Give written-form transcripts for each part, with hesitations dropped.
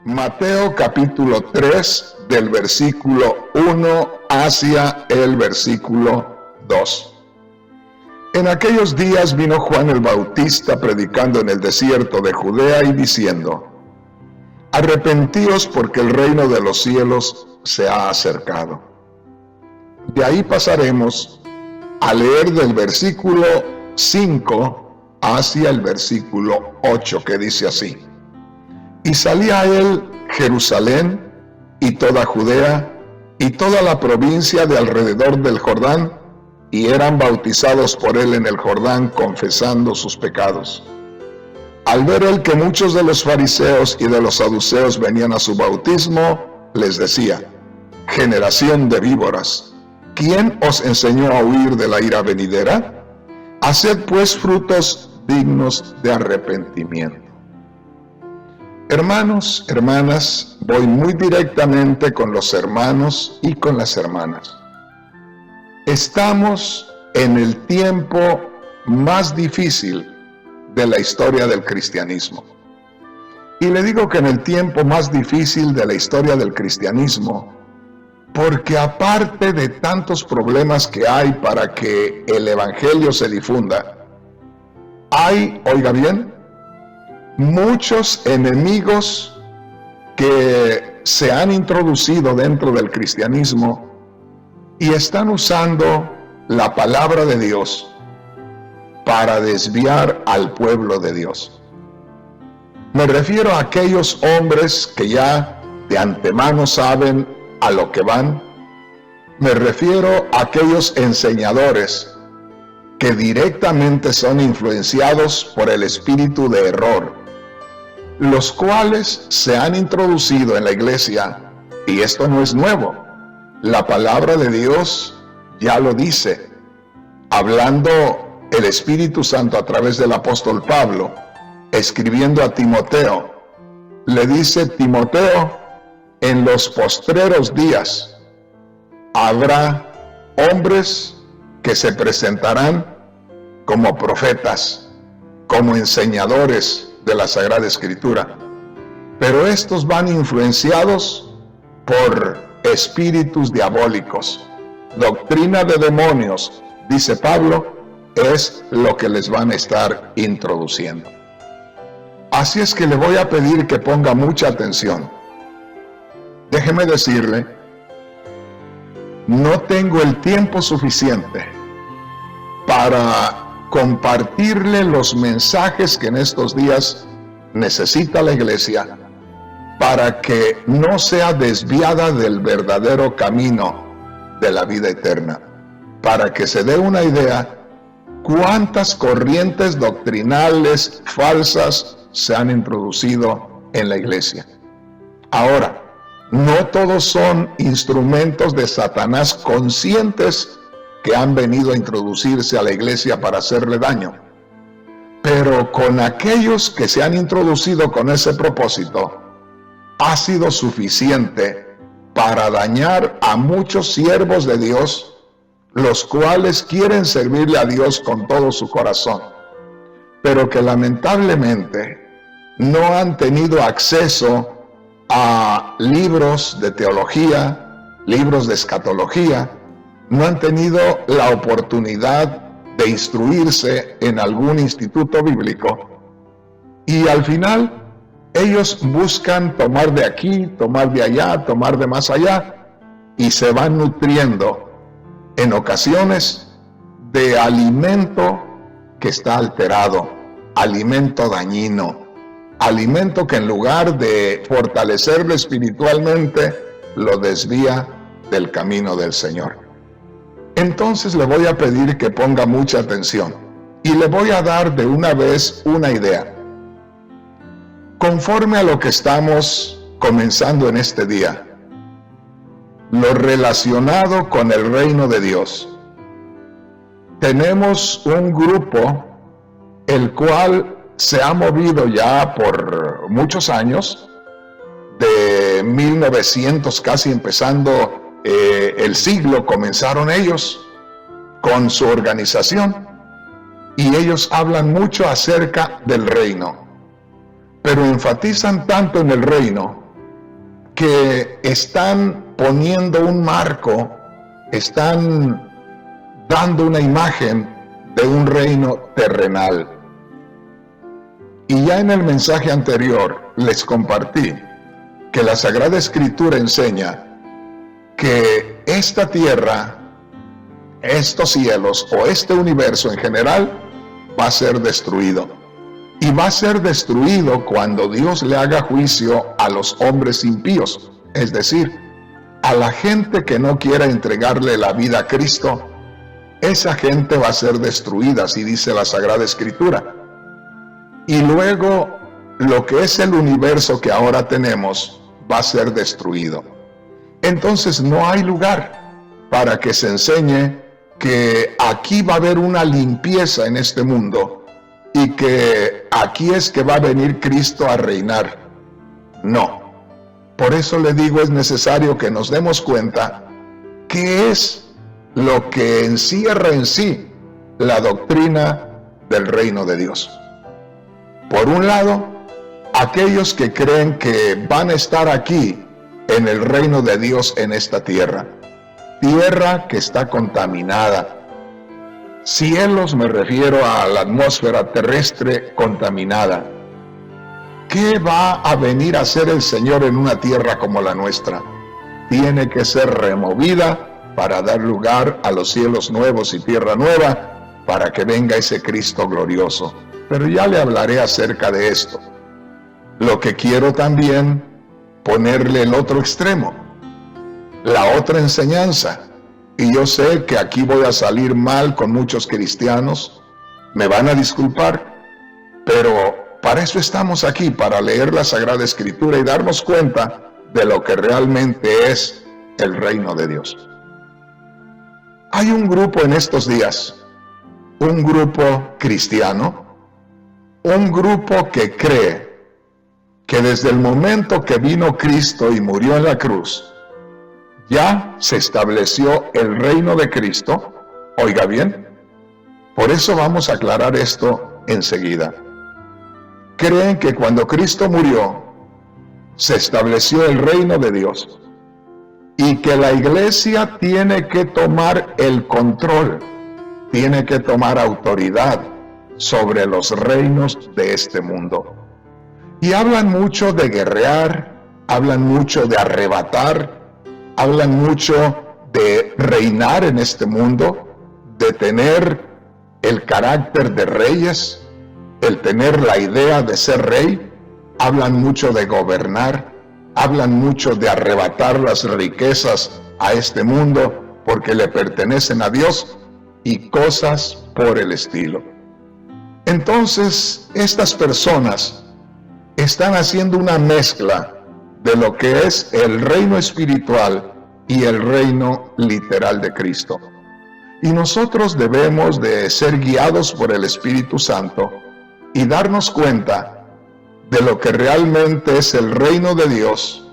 Mateo capítulo 3 del versículo 1 hacia el versículo 2. En aquellos días vino Juan el Bautista predicando en el desierto de Judea y diciendo: Arrepentíos porque el reino de los cielos se ha acercado. De ahí pasaremos a leer del versículo 5 hacia el versículo 8, que dice así: Y salía a él Jerusalén y toda Judea y toda la provincia de alrededor del Jordán, y eran bautizados por él en el Jordán, confesando sus pecados. Al ver él que muchos de los fariseos y de los saduceos venían a su bautismo, les decía: Generación de víboras, ¿quién os enseñó a huir de la ira venidera? Haced pues frutos dignos de arrepentimiento. Hermanos, hermanas, voy muy directamente con los hermanos y con las hermanas. Estamos en el tiempo más difícil de la historia del cristianismo. Y le digo que en el tiempo más difícil de la historia del cristianismo, porque aparte de tantos problemas que hay para que el evangelio se difunda, hay, oiga bien, muchos enemigos que se han introducido dentro del cristianismo y están usando la palabra de Dios para desviar al pueblo de Dios. Me refiero a aquellos hombres que ya de antemano saben a lo que van. Me refiero a aquellos enseñadores que directamente son influenciados por el espíritu de error, los cuales se han introducido en la iglesia, y esto no es nuevo. La palabra de Dios ya lo dice, hablando el Espíritu Santo a través del apóstol Pablo, escribiendo a Timoteo. Le dice: Timoteo, en los postreros días habrá hombres que se presentarán como profetas, como enseñadores de la Sagrada Escritura, pero estos van influenciados por espíritus diabólicos. Doctrina de demonios, dice Pablo, es lo que les van a estar introduciendo. Así es que le voy a pedir que ponga mucha atención. Déjeme decirle, no tengo el tiempo suficiente para compartirle los mensajes que en estos días necesita la iglesia para que no sea desviada del verdadero camino de la vida eterna. Para que se dé una idea, cuántas corrientes doctrinales falsas se han introducido en la iglesia. Ahora, no todos son instrumentos de Satanás conscientes que han venido a introducirse a la iglesia para hacerle daño. Pero con aquellos que se han introducido con ese propósito, ha sido suficiente para dañar a muchos siervos de Dios, los cuales quieren servirle a Dios con todo su corazón, pero que lamentablemente no han tenido acceso a libros de teología, libros de escatología, no han tenido la oportunidad de instruirse en algún instituto bíblico, y al final ellos buscan tomar de aquí, tomar de allá, tomar de más allá, y se van nutriendo en ocasiones de alimento que está alterado, alimento dañino, alimento que en lugar de fortalecerlo espiritualmente, lo desvía del camino del Señor. Entonces le voy a pedir que ponga mucha atención y le voy a dar de una vez una idea. Conforme a lo que estamos comenzando en este día, lo relacionado con el reino de Dios, tenemos un grupo el cual se ha movido ya por muchos años, de 1900 casi empezando el siglo, comenzaron ellos con su organización, y ellos hablan mucho acerca del reino, pero enfatizan tanto en el reino que están poniendo un marco, están dando una imagen de un reino terrenal. Y ya en el mensaje anterior les compartí que la Sagrada Escritura enseña que esta tierra, estos cielos o este universo en general va a ser destruido. Y va a ser destruido cuando Dios le haga juicio a los hombres impíos, es decir, a la gente que no quiera entregarle la vida a Cristo. Esa gente va a ser destruida, así dice la Sagrada Escritura. Y luego lo que es el universo que ahora tenemos va a ser destruido. Entonces no hay lugar para que se enseñe que aquí va a haber una limpieza en este mundo y que aquí es que va a venir Cristo a reinar. No. Por eso le digo, es necesario que nos demos cuenta qué es lo que encierra en sí la doctrina del reino de Dios. Por un lado, aquellos que creen que van a estar aquí en el reino de Dios en esta tierra. Tierra que está contaminada. Cielos, me refiero a la atmósfera terrestre contaminada. ¿Qué va a venir a hacer el Señor en una tierra como la nuestra? Tiene que ser removida para dar lugar a los cielos nuevos y tierra nueva, para que venga ese Cristo glorioso. Pero ya le hablaré acerca de esto. Lo que quiero también ponerle el otro extremo, la otra enseñanza. Y yo sé que aquí voy a salir mal con muchos cristianos, me van a disculpar, pero para eso estamos aquí, para leer la Sagrada Escritura y darnos cuenta de lo que realmente es el reino de Dios. Hay un grupo en estos días, un grupo cristiano, un grupo que cree que desde el momento que vino Cristo y murió en la cruz, ya se estableció el reino de Cristo. Oiga bien, por eso vamos a aclarar esto enseguida. Creen que cuando Cristo murió, se estableció el reino de Dios y que la iglesia tiene que tomar el control, tiene que tomar autoridad sobre los reinos de este mundo. Y hablan mucho de guerrear, hablan mucho de arrebatar, hablan mucho de reinar en este mundo, de tener el carácter de reyes, el tener la idea de ser rey. Hablan mucho de gobernar, hablan mucho de arrebatar las riquezas a este mundo porque le pertenecen a Dios y cosas por el estilo. Entonces, estas personas están haciendo una mezcla de lo que es el reino espiritual y el reino literal de Cristo. Y nosotros debemos de ser guiados por el Espíritu Santo y darnos cuenta de lo que realmente es el reino de Dios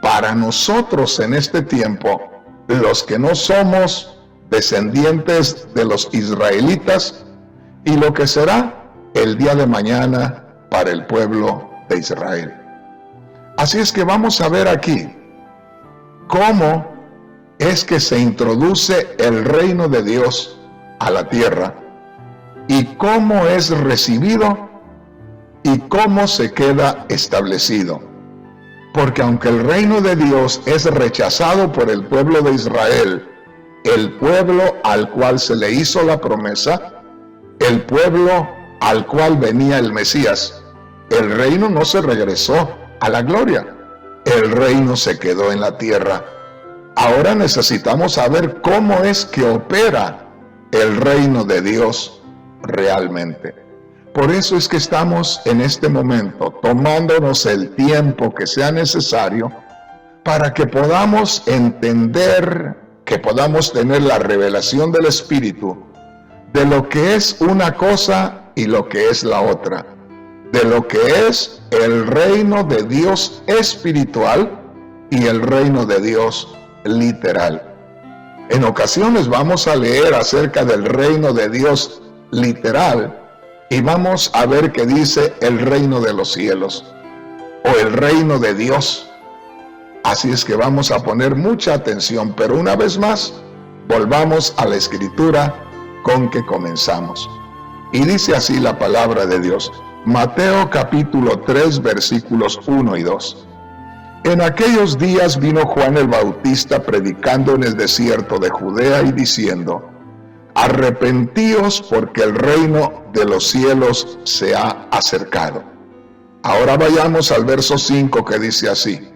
para nosotros en este tiempo, los que no somos descendientes de los israelitas, y lo que será el día de mañana para el pueblo de Israel. Así es que vamos a ver aquí cómo es que se introduce el reino de Dios a la tierra y cómo es recibido y cómo se queda establecido. Porque aunque el reino de Dios es rechazado por el pueblo de Israel, el pueblo al cual se le hizo la promesa, el pueblo al cual venía el Mesías, el reino no se regresó a la gloria, el reino se quedó en la tierra. Ahora necesitamos saber cómo es que opera el reino de Dios realmente. Por eso es que estamos en este momento tomándonos el tiempo que sea necesario para que podamos entender, que podamos tener la revelación del Espíritu de lo que es una cosa y lo que es la otra, de lo que es el reino de Dios espiritual y el reino de Dios literal. En ocasiones vamos a leer acerca del reino de Dios literal y vamos a ver que dice el reino de los cielos o el reino de Dios. Así es que vamos a poner mucha atención, pero una vez más, volvamos a la escritura con que comenzamos. Y dice así la palabra de Dios, Mateo capítulo 3, versículos 1 y 2. En aquellos días vino Juan el Bautista predicando en el desierto de Judea y diciendo, arrepentíos porque el reino de los cielos se ha acercado. Ahora vayamos al verso 5 que dice así,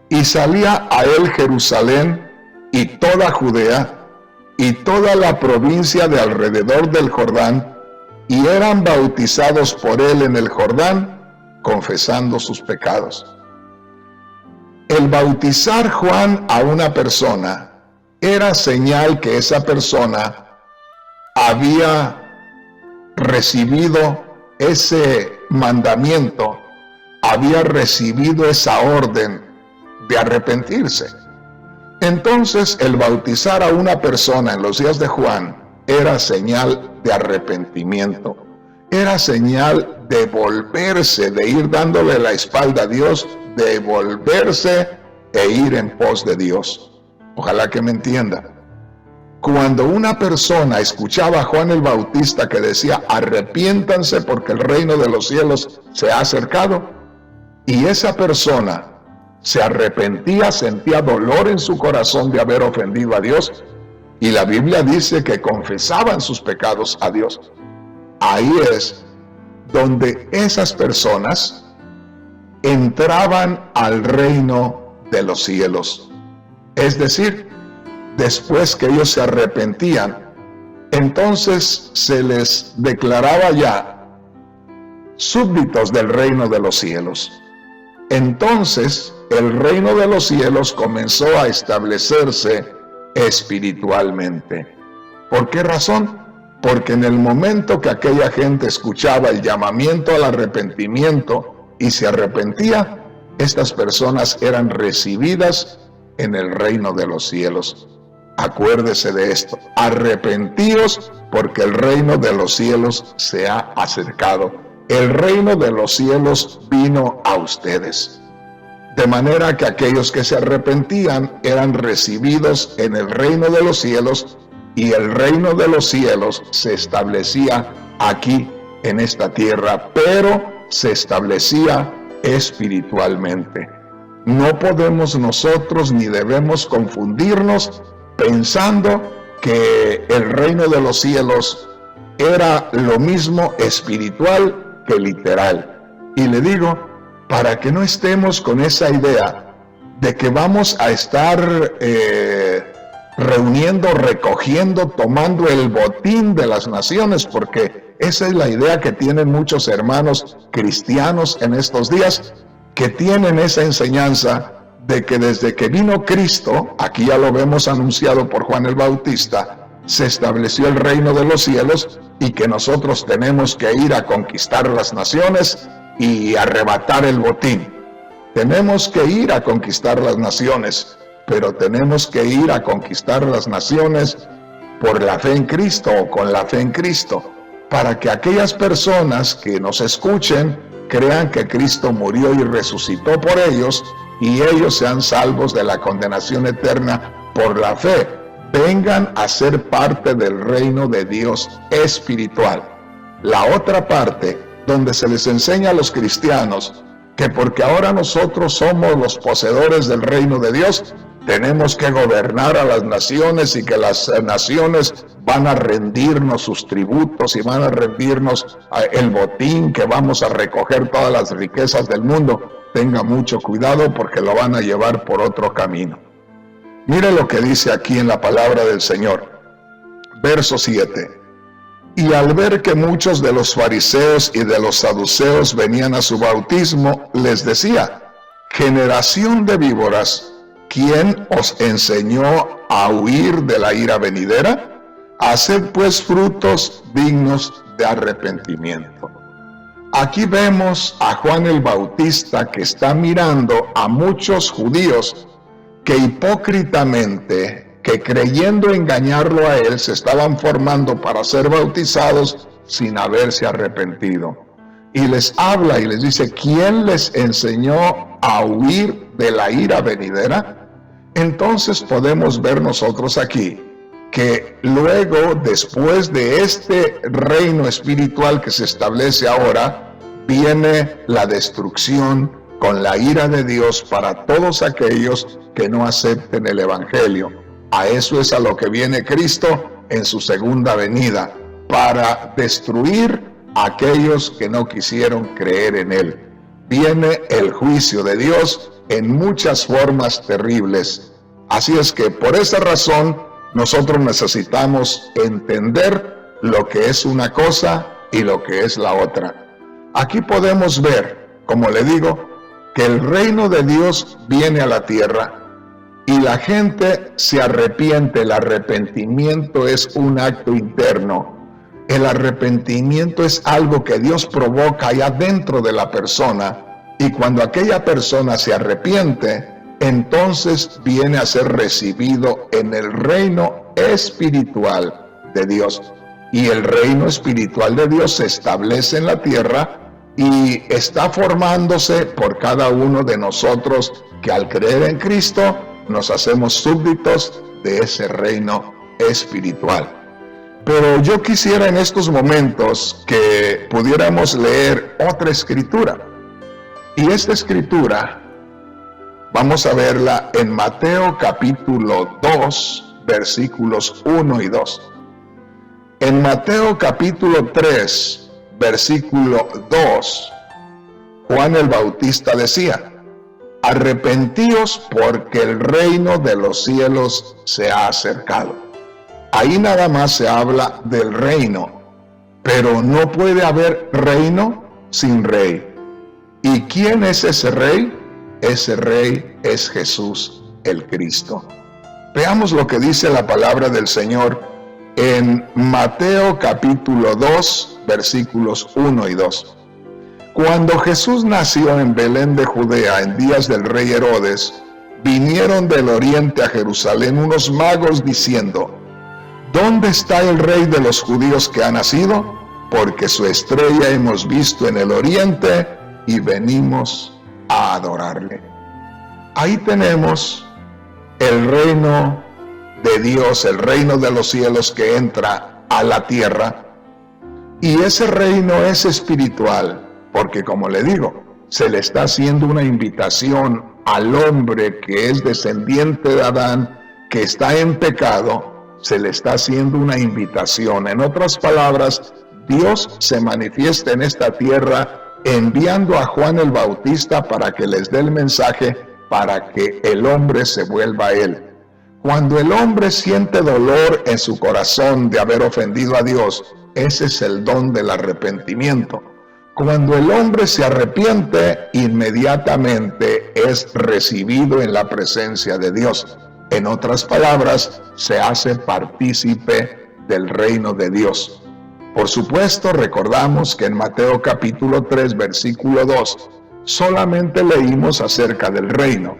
y salía a él Jerusalén y toda Judea y toda la provincia de alrededor del Jordán, y eran bautizados por él en el Jordán, confesando sus pecados. El bautizar Juan a una persona era señal que esa persona había recibido ese mandamiento, había recibido esa orden de arrepentirse. Entonces, el bautizar a una persona en los días de Juan era señal de arrepentimiento, era señal de volverse, de ir dándole la espalda a Dios, de volverse e ir en pos de Dios. Ojalá que me entienda. Cuando una persona escuchaba a Juan el Bautista que decía, arrepiéntanse porque el reino de los cielos se ha acercado, y esa persona se arrepentía, sentía dolor en su corazón de haber ofendido a Dios, y la Biblia dice que confesaban sus pecados a Dios. Ahí es donde esas personas entraban al reino de los cielos. Es decir, después que ellos se arrepentían, entonces se les declaraba ya súbditos del reino de los cielos. Entonces el reino de los cielos comenzó a establecerse espiritualmente. ¿Por qué razón? Porque en el momento que aquella gente escuchaba el llamamiento al arrepentimiento y se arrepentía, estas personas eran recibidas en el reino de los cielos. Acuérdese de esto, arrepentíos porque el reino de los cielos se ha acercado. El reino de los cielos vino a ustedes. De manera que aquellos que se arrepentían eran recibidos en el reino de los cielos, y el reino de los cielos se establecía aquí en esta tierra, pero se establecía espiritualmente. No podemos nosotros ni debemos confundirnos pensando que el reino de los cielos era lo mismo espiritual que literal. Y le digo, para que no estemos con esa idea de que vamos a estar reuniendo, recogiendo, tomando el botín de las naciones, porque esa es la idea que tienen muchos hermanos cristianos en estos días, que tienen esa enseñanza de que desde que vino Cristo, aquí ya lo vemos anunciado por Juan el Bautista, se estableció el reino de los cielos y que nosotros tenemos que ir a conquistar las naciones y arrebatar el botín. Tenemos que ir a conquistar las naciones, pero tenemos que ir a conquistar las naciones por la fe en Cristo o con la fe en Cristo, para que aquellas personas que nos escuchen crean que Cristo murió y resucitó por ellos y ellos sean salvos de la condenación eterna por la fe. Vengan a ser parte del reino de Dios espiritual. La otra parte, donde se les enseña a los cristianos que porque ahora nosotros somos los poseedores del reino de Dios, tenemos que gobernar a las naciones y que las naciones van a rendirnos sus tributos y van a rendirnos el botín, que vamos a recoger todas las riquezas del mundo. Tenga mucho cuidado porque lo van a llevar por otro camino. Mire lo que dice aquí en la palabra del Señor. Verso 7. Y al ver que muchos de los fariseos y de los saduceos venían a su bautismo, les decía, generación de víboras, ¿quién os enseñó a huir de la ira venidera? Haced pues frutos dignos de arrepentimiento. Aquí vemos a Juan el Bautista que está mirando a muchos judíos que hipócritamente, que creyendo engañarlo a él, se estaban formando para ser bautizados sin haberse arrepentido. y les habla y les dice, ¿quién les enseñó a huir de la ira venidera? Entonces podemos ver nosotros aquí que luego, después de este reino espiritual que se establece ahora, viene la destrucción con la ira de Dios para todos aquellos que no acepten el Evangelio. A eso es a lo que viene Cristo en su segunda venida, para destruir a aquellos que no quisieron creer en Él. Viene el juicio de Dios en muchas formas terribles. Así es que por esa razón nosotros necesitamos entender lo que es una cosa y lo que es la otra. Aquí podemos ver, como le digo, que el reino de Dios viene a la tierra y la gente se arrepiente. El arrepentimiento es un acto interno. El arrepentimiento es algo que Dios provoca allá dentro de la persona, y cuando aquella persona se arrepiente, entonces viene a ser recibido en el reino espiritual de Dios. Y el reino espiritual de Dios se establece en la tierra y está formándose por cada uno de nosotros que al creer en Cristo nos hacemos súbditos de ese reino espiritual. Pero yo quisiera en estos momentos que pudiéramos leer otra escritura. Y esta escritura vamos a verla en Mateo capítulo 2, versículos 1 y 2. En Mateo capítulo 3, versículo 2, Juan el Bautista decía, arrepentíos porque el reino de los cielos se ha acercado. Ahí nada más se habla del reino, pero no puede haber reino sin rey. ¿Y quién es ese rey? Ese rey es Jesús el Cristo. Veamos lo que dice la palabra del Señor en Mateo capítulo 2, versículos 1 y 2. Cuando Jesús nació en Belén de Judea en días del rey Herodes, vinieron del oriente a Jerusalén unos magos diciendo, ¿dónde está el rey de los judíos que ha nacido? Porque su estrella hemos visto en el oriente y venimos a adorarle. Ahí tenemos el reino de Dios, el reino de los cielos que entra a la tierra. Y ese reino es espiritual, porque como le digo, se le está haciendo una invitación al hombre que es descendiente de Adán, que está en pecado, se le está haciendo una invitación. En otras palabras, Dios se manifiesta en esta tierra enviando a Juan el Bautista para que les dé el mensaje para que el hombre se vuelva a Él. Cuando el hombre siente dolor en su corazón de haber ofendido a Dios, ese es el don del arrepentimiento. Cuando el hombre se arrepiente, inmediatamente es recibido en la presencia de Dios. En otras palabras, se hace partícipe del reino de Dios. Por supuesto, recordamos que en Mateo capítulo 3, versículo 2, solamente leímos acerca del reino.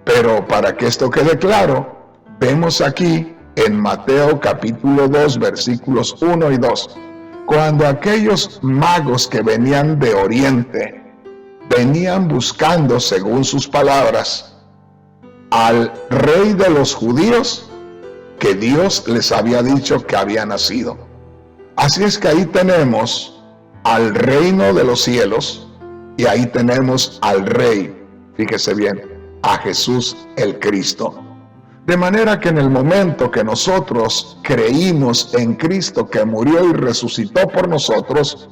Pero para que esto quede claro, vemos aquí en Mateo capítulo 2, versículos 1 y 2, cuando aquellos magos que venían de oriente, venían buscando, según sus palabras, al rey de los judíos que Dios les había dicho que había nacido. Así es que ahí tenemos al reino de los cielos y ahí tenemos al rey, fíjese bien, a Jesús el Cristo. De manera que en el momento que nosotros creímos en Cristo que murió y resucitó por nosotros,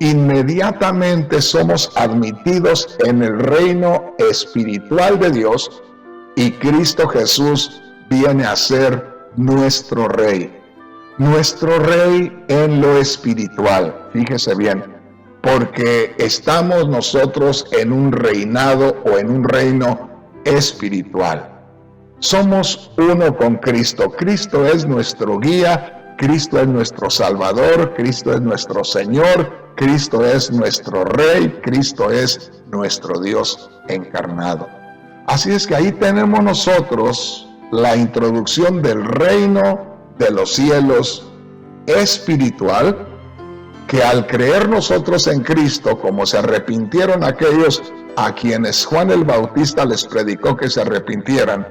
inmediatamente somos admitidos en el reino espiritual de Dios y Cristo Jesús viene a ser nuestro rey. Nuestro rey en lo espiritual, fíjese bien, porque estamos nosotros en un reinado o en un reino espiritual. Somos uno con Cristo. Cristo es nuestro guía, Cristo es nuestro Salvador, Cristo es nuestro Señor, Cristo es nuestro Rey, Cristo es nuestro Dios encarnado. Así es que ahí tenemos nosotros la introducción del reino de los cielos espiritual que al creer nosotros en Cristo, como se arrepintieron aquellos a quienes Juan el Bautista les predicó que se arrepintieran,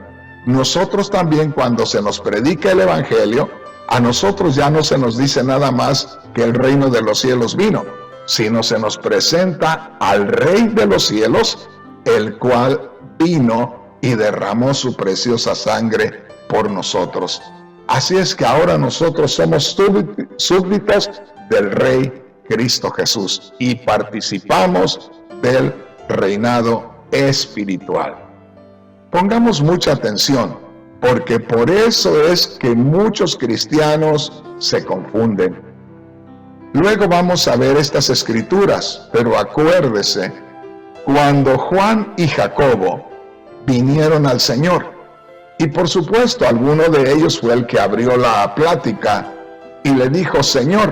nosotros también, cuando se nos predica el Evangelio, a nosotros ya no se nos dice nada más que el reino de los cielos vino, sino se nos presenta al Rey de los cielos, el cual vino y derramó su preciosa sangre por nosotros. Así es que ahora nosotros somos súbditos del Rey Cristo Jesús y participamos del reinado espiritual. Pongamos mucha atención, porque por eso es que muchos cristianos se confunden. Luego vamos a ver estas escrituras, pero acuérdese, cuando Juan y Jacobo vinieron al Señor, y por supuesto alguno de ellos fue el que abrió la plática y le dijo: Señor,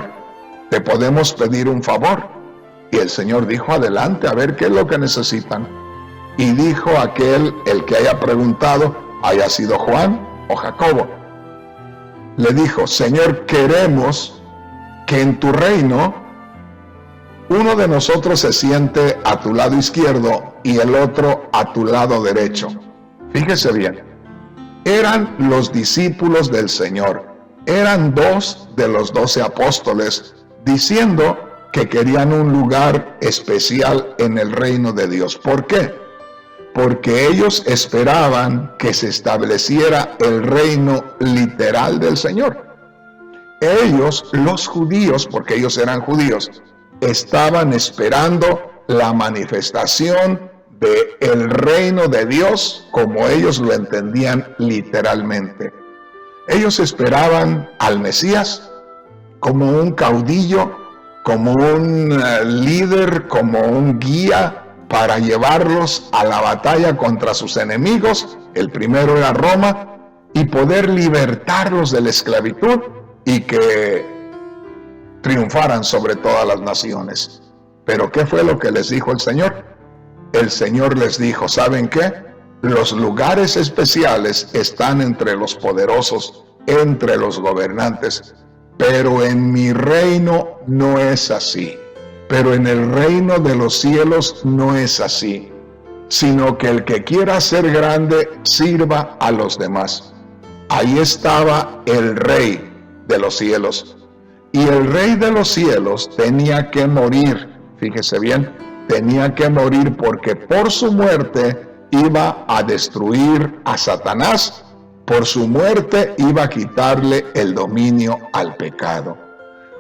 ¿te podemos pedir un favor? Y el Señor dijo: adelante, a ver qué es lo que necesitan. Y dijo aquel, el que haya preguntado, haya sido Juan o Jacobo, le dijo: Señor, queremos que en tu reino uno de nosotros se siente a tu lado izquierdo y el otro a tu lado derecho. Fíjese bien, eran los discípulos del Señor, eran 2 de los 12 apóstoles, diciendo que querían un lugar especial en el reino de Dios. ¿Por qué? Porque ellos esperaban que se estableciera el reino literal del Señor. Ellos, los judíos, porque ellos eran judíos, estaban esperando la manifestación del reino de Dios como ellos lo entendían literalmente. Ellos esperaban al Mesías como un caudillo, como un líder, como un guía para llevarlos a la batalla contra sus enemigos. El primero era Roma, y poder libertarlos de la esclavitud y que triunfaran sobre todas las naciones. Pero ¿qué fue lo que les dijo el Señor? El Señor les dijo: ¿saben qué? Los lugares especiales están entre los poderosos, entre los gobernantes, pero en mi reino no es así. Pero en el reino de los cielos no es así, sino que el que quiera ser grande sirva a los demás. Ahí estaba el Rey de los cielos, y el Rey de los cielos tenía que morir. Fíjese bien, tenía que morir, porque por su muerte iba a destruir a Satanás, por su muerte iba a quitarle el dominio al pecado.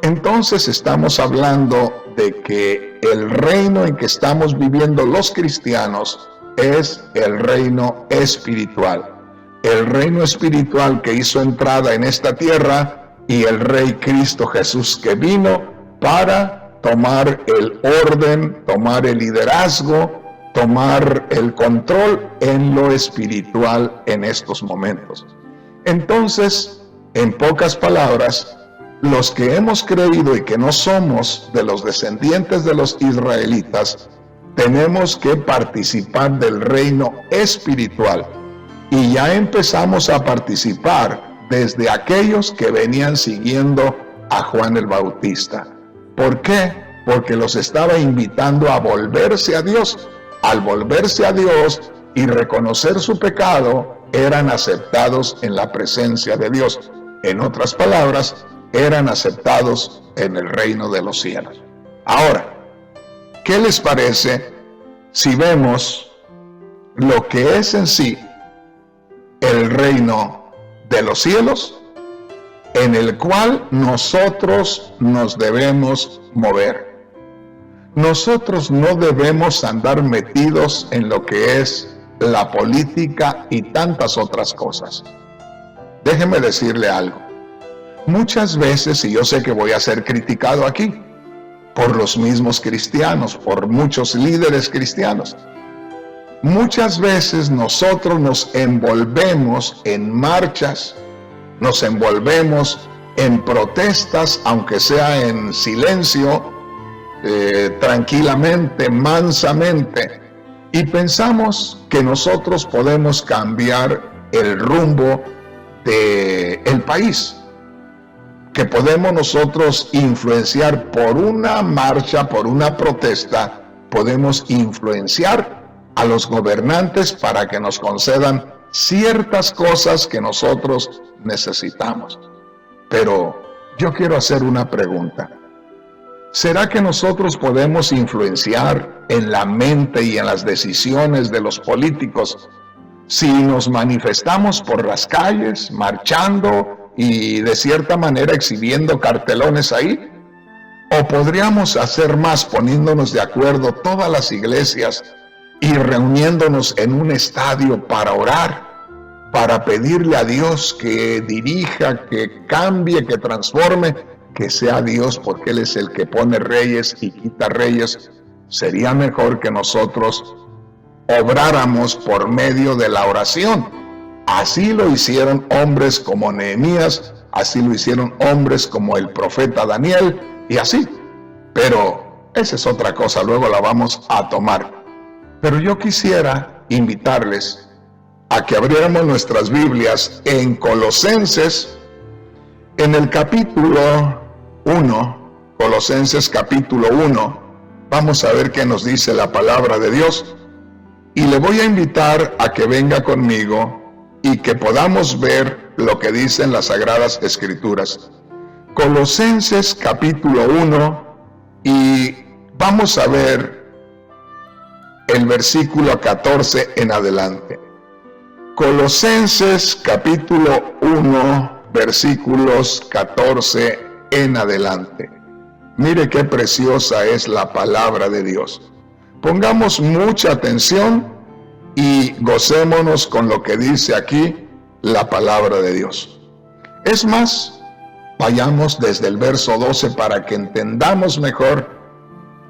Entonces estamos hablando de que el reino en que estamos viviendo los cristianos es el reino espiritual. El reino espiritual que hizo entrada en esta tierra, y el Rey Cristo Jesús que vino para tomar el orden, tomar el liderazgo, tomar el control en lo espiritual en estos momentos. Entonces, en pocas palabras, los que hemos creído y que no somos de los descendientes de los israelitas, tenemos que participar del reino espiritual, y ya empezamos a participar desde aquellos que venían siguiendo a Juan el Bautista. ¿Por qué? Porque los estaba invitando a volverse a Dios. Al volverse a Dios y reconocer su pecado, eran aceptados en la presencia de Dios. En otras palabras, eran aceptados en el reino de los cielos. Ahora, ¿qué les parece si vemos lo que es en sí el reino de los cielos, en el cual nosotros nos debemos mover? Nosotros no debemos andar metidos en lo que es la política y tantas otras cosas. Déjeme decirle algo. Muchas veces, y yo sé que voy a ser criticado aquí, por los mismos cristianos, por muchos líderes cristianos, muchas veces nosotros nos envolvemos en marchas, nos envolvemos en protestas, aunque sea en silencio, tranquilamente, mansamente, y pensamos que nosotros podemos cambiar el rumbo del país. que podemos nosotros influenciar por una marcha, por una protesta, podemos influenciar a los gobernantes para que nos concedan ciertas cosas que nosotros necesitamos. Pero yo quiero hacer una pregunta. ¿Será que nosotros podemos influenciar en la mente y en las decisiones de los políticos si nos manifestamos por las calles, marchando y de cierta manera exhibiendo cartelones ahí? ¿O podríamos hacer más poniéndonos de acuerdo todas las iglesias y reuniéndonos en un estadio para orar, para pedirle a Dios que dirija, que cambie, que transforme, que sea Dios, porque Él es el que pone reyes y quita reyes? Sería mejor que nosotros obráramos por medio de la oración. Así lo hicieron hombres como Nehemías, así lo hicieron hombres como el profeta Daniel, y así. Pero esa es otra cosa, luego la vamos a tomar. Pero yo quisiera invitarles a que abriéramos nuestras Biblias en Colosenses, en el capítulo 1, Colosenses capítulo 1, vamos a ver qué nos dice la palabra de Dios, y le voy a invitar a que venga conmigo y que podamos ver lo que dicen las Sagradas Escrituras. Colosenses capítulo 1, y vamos a ver el versículo 14 en adelante. Colosenses capítulo 1, versículos 14 en adelante. Mire qué preciosa es la palabra de Dios. Pongamos mucha atención y gocémonos con lo que dice aquí la palabra de Dios. Es más, vayamos desde el verso 12 para que entendamos mejor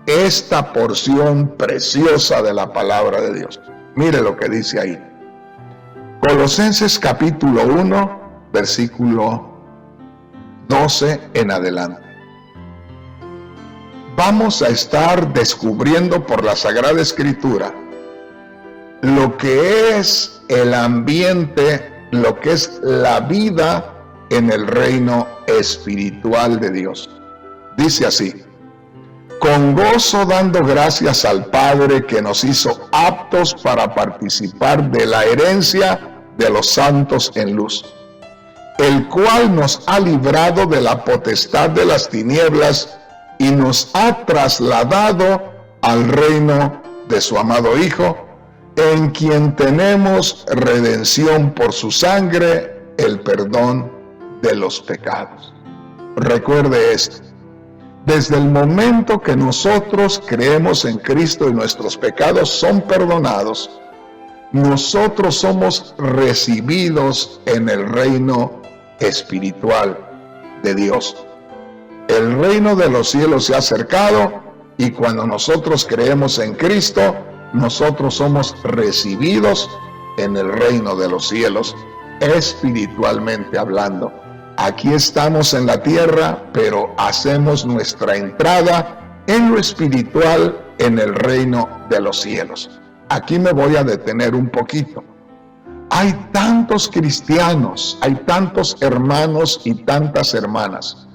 esta porción preciosa de la palabra de Dios. Mire lo que dice ahí. Colosenses capítulo 1, versículo 12 en adelante. Vamos a estar descubriendo por la Sagrada Escritura lo que es el ambiente, lo que es la vida en el reino espiritual de Dios. Dice así: con gozo dando gracias al Padre que nos hizo aptos para participar de la herencia de los santos en luz, el cual nos ha librado de la potestad de las tinieblas y nos ha trasladado al reino de su amado Hijo, en quien tenemos redención por su sangre, el perdón de los pecados. Recuerde esto: desde el momento que nosotros creemos en Cristo y nuestros pecados son perdonados, nosotros somos recibidos en el reino espiritual de Dios. El reino de los cielos se ha acercado, y cuando nosotros creemos en Cristo, nosotros somos recibidos en el reino de los cielos, espiritualmente hablando. Aquí estamos en la tierra, pero hacemos nuestra entrada en lo espiritual, en el reino de los cielos. Aquí me voy a detener un poquito. Hay tantos cristianos, hay tantos hermanos y tantas hermanas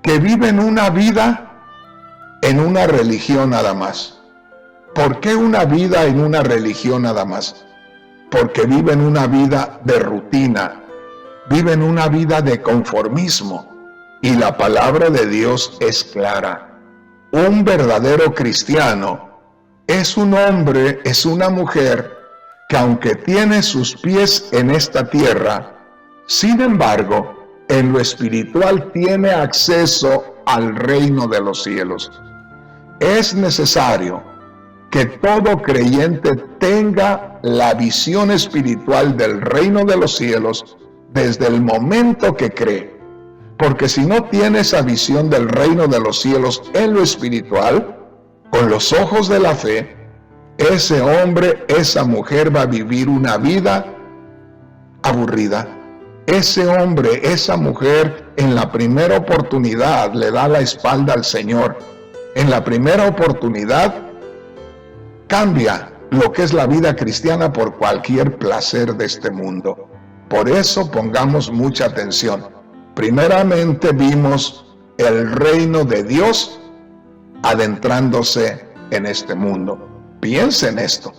que viven una vida en una religión nada más. ¿Por qué una vida en una religión nada más? Porque viven una vida de rutina, viven una vida de conformismo, y la palabra de Dios es clara. Un verdadero cristiano es un hombre, es una mujer que, aunque tiene sus pies en esta tierra, sin embargo, en lo espiritual tiene acceso al reino de los cielos. Es necesario que todo creyente tenga la visión espiritual del reino de los cielos desde el momento que cree, porque si no tiene esa visión del reino de los cielos en lo espiritual, con los ojos de la fe, ese hombre, esa mujer va a vivir una vida aburrida. Ese hombre, esa mujer, en la primera oportunidad le da la espalda al Señor. En la primera oportunidad cambia lo que es la vida cristiana por cualquier placer de este mundo. Por eso pongamos mucha atención. Primeramente vimos el reino de Dios adentrándose en este mundo. Piensa en esto.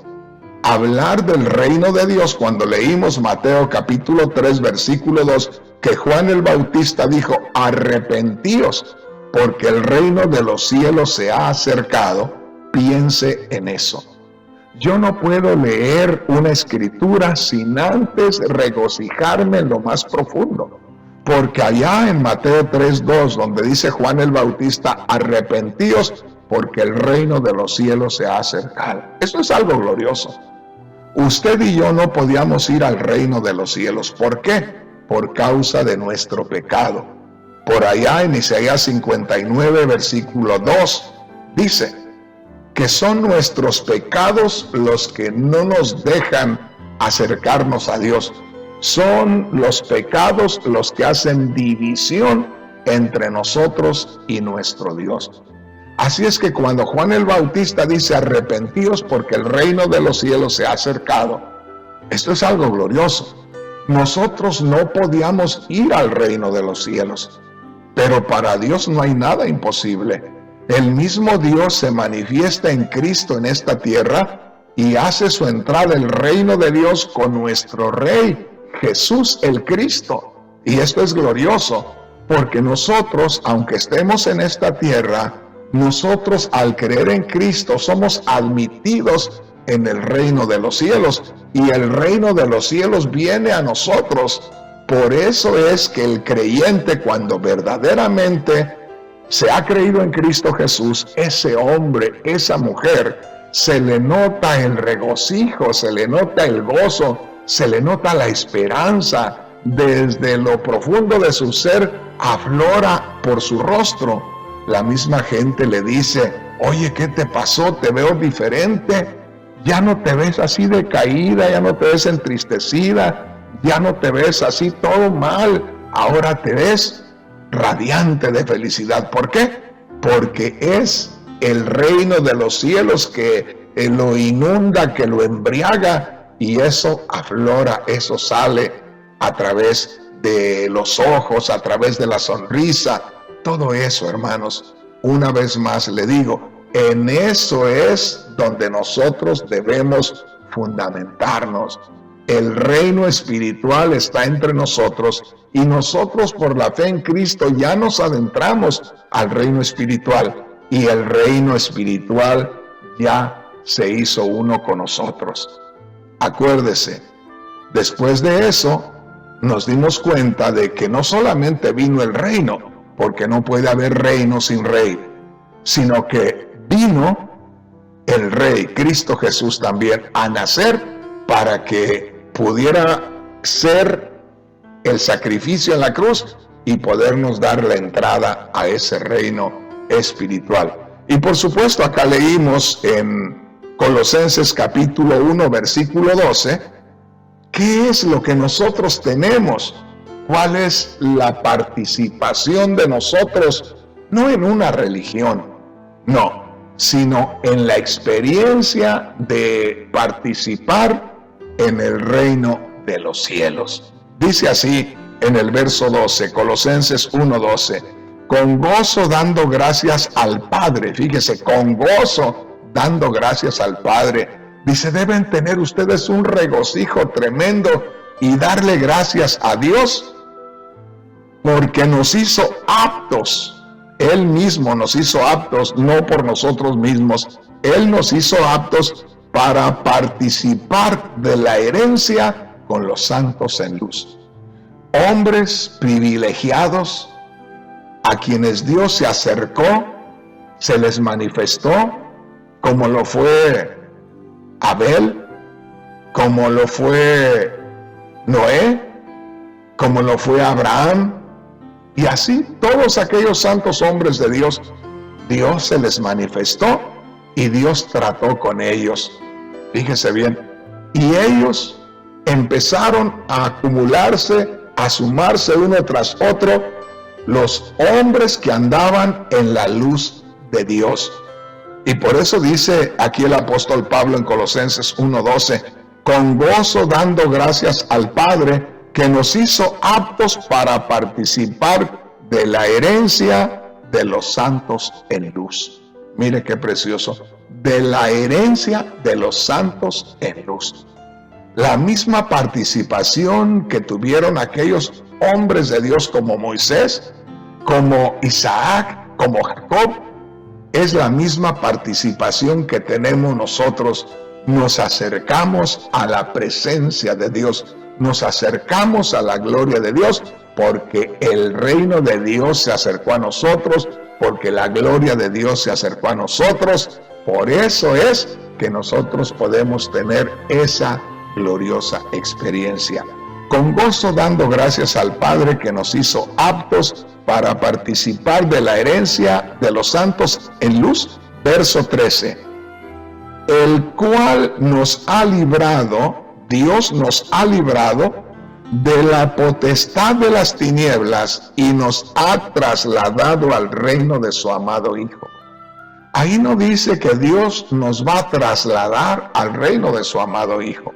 Hablar del reino de Dios, cuando leímos Mateo capítulo 3 versículo 2, que Juan el Bautista dijo: arrepentíos, porque el reino de los cielos se ha acercado. Piense en eso. Yo no puedo leer una escritura sin antes regocijarme en lo más profundo, porque allá en Mateo 3:2, donde dice Juan el Bautista: arrepentíos, porque el reino de los cielos se ha acercado. Eso es algo glorioso. Usted y yo no podíamos ir al reino de los cielos. ¿Por qué? Por causa de nuestro pecado. Por allá en Isaías 59, versículo 2, dice que son nuestros pecados los que no nos dejan acercarnos a Dios. Son los pecados los que hacen división entre nosotros y nuestro Dios. Así es que cuando Juan el Bautista dice: arrepentíos porque el reino de los cielos se ha acercado, esto es algo glorioso. Nosotros no podíamos ir al reino de los cielos, pero para Dios no hay nada imposible. El mismo Dios se manifiesta en Cristo en esta tierra y hace su entrada el reino de Dios con nuestro Rey, Jesús el Cristo. Y esto es glorioso, porque nosotros, aunque estemos en esta tierra, nosotros al creer en Cristo somos admitidos en el reino de los cielos, y el reino de los cielos viene a nosotros. Por eso es que el creyente, cuando verdaderamente se ha creído en Cristo Jesús, ese hombre, esa mujer, se le nota el regocijo, se le nota el gozo, se le nota la esperanza. Desde lo profundo de su ser aflora por su rostro. La misma gente le dice: oye, ¿qué te pasó? Te veo diferente. Ya no te ves así decaída, ya no te ves entristecida, ya no te ves así todo mal. Ahora te ves radiante de felicidad. ¿Por qué? Porque es el reino de los cielos que lo inunda, que lo embriaga, y eso aflora, eso sale a través de los ojos, a través de la sonrisa. Todo eso, hermanos, una vez más le digo, en eso es donde nosotros debemos fundamentarnos. El reino espiritual está entre nosotros y nosotros por la fe en Cristo ya nos adentramos al reino espiritual, y el reino espiritual ya se hizo uno con nosotros. Acuérdese, después de eso nos dimos cuenta de que no solamente vino el reino, porque no puede haber reino sin rey, sino que vino el Rey, Cristo Jesús también, a nacer para que pudiera ser el sacrificio en la cruz y podernos dar la entrada a ese reino espiritual. Y por supuesto, acá leímos en Colosenses capítulo 1, versículo 12, ¿qué es lo que nosotros tenemos? ¿Cuál es la participación de nosotros? No en una religión, no, sino en la experiencia de participar en el reino de los cielos. Dice así en el verso 12, Colosenses 1:12, con gozo dando gracias al Padre. Fíjese, con gozo dando gracias al Padre. Dice, deben tener ustedes un regocijo tremendo y darle gracias a Dios, porque nos hizo aptos. Él mismo nos hizo aptos, no por nosotros mismos. Él nos hizo aptos para participar de la herencia con los santos en luz. Hombres privilegiados a quienes Dios se acercó, se les manifestó, como lo fue Abel, como lo fue Noé, como lo fue Abraham, y así todos aquellos santos hombres de Dios, Dios se les manifestó y Dios trató con ellos. Fíjese bien, y ellos empezaron a acumularse, a sumarse uno tras otro, los hombres que andaban en la luz de Dios. Y por eso dice aquí el apóstol Pablo en Colosenses 1:12, con gozo dando gracias al Padre, que nos hizo aptos para participar de la herencia de los santos en luz. Mire qué precioso, de la herencia de los santos en luz. La misma participación que tuvieron aquellos hombres de Dios como Moisés, como Isaac, como Jacob, es la misma participación que tenemos nosotros. Nos acercamos a la presencia de Dios, nos acercamos a la gloria de Dios, porque el reino de Dios se acercó a nosotros, porque la gloria de Dios se acercó a nosotros. Por eso es que nosotros podemos tener esa gloriosa experiencia. Con gozo dando gracias al Padre que nos hizo aptos para participar de la herencia de los santos en luz. Verso 13. El cual nos ha librado, Dios nos ha librado de la potestad de las tinieblas y nos ha trasladado al reino de su amado Hijo. Ahí no dice que Dios nos va a trasladar al reino de su amado Hijo.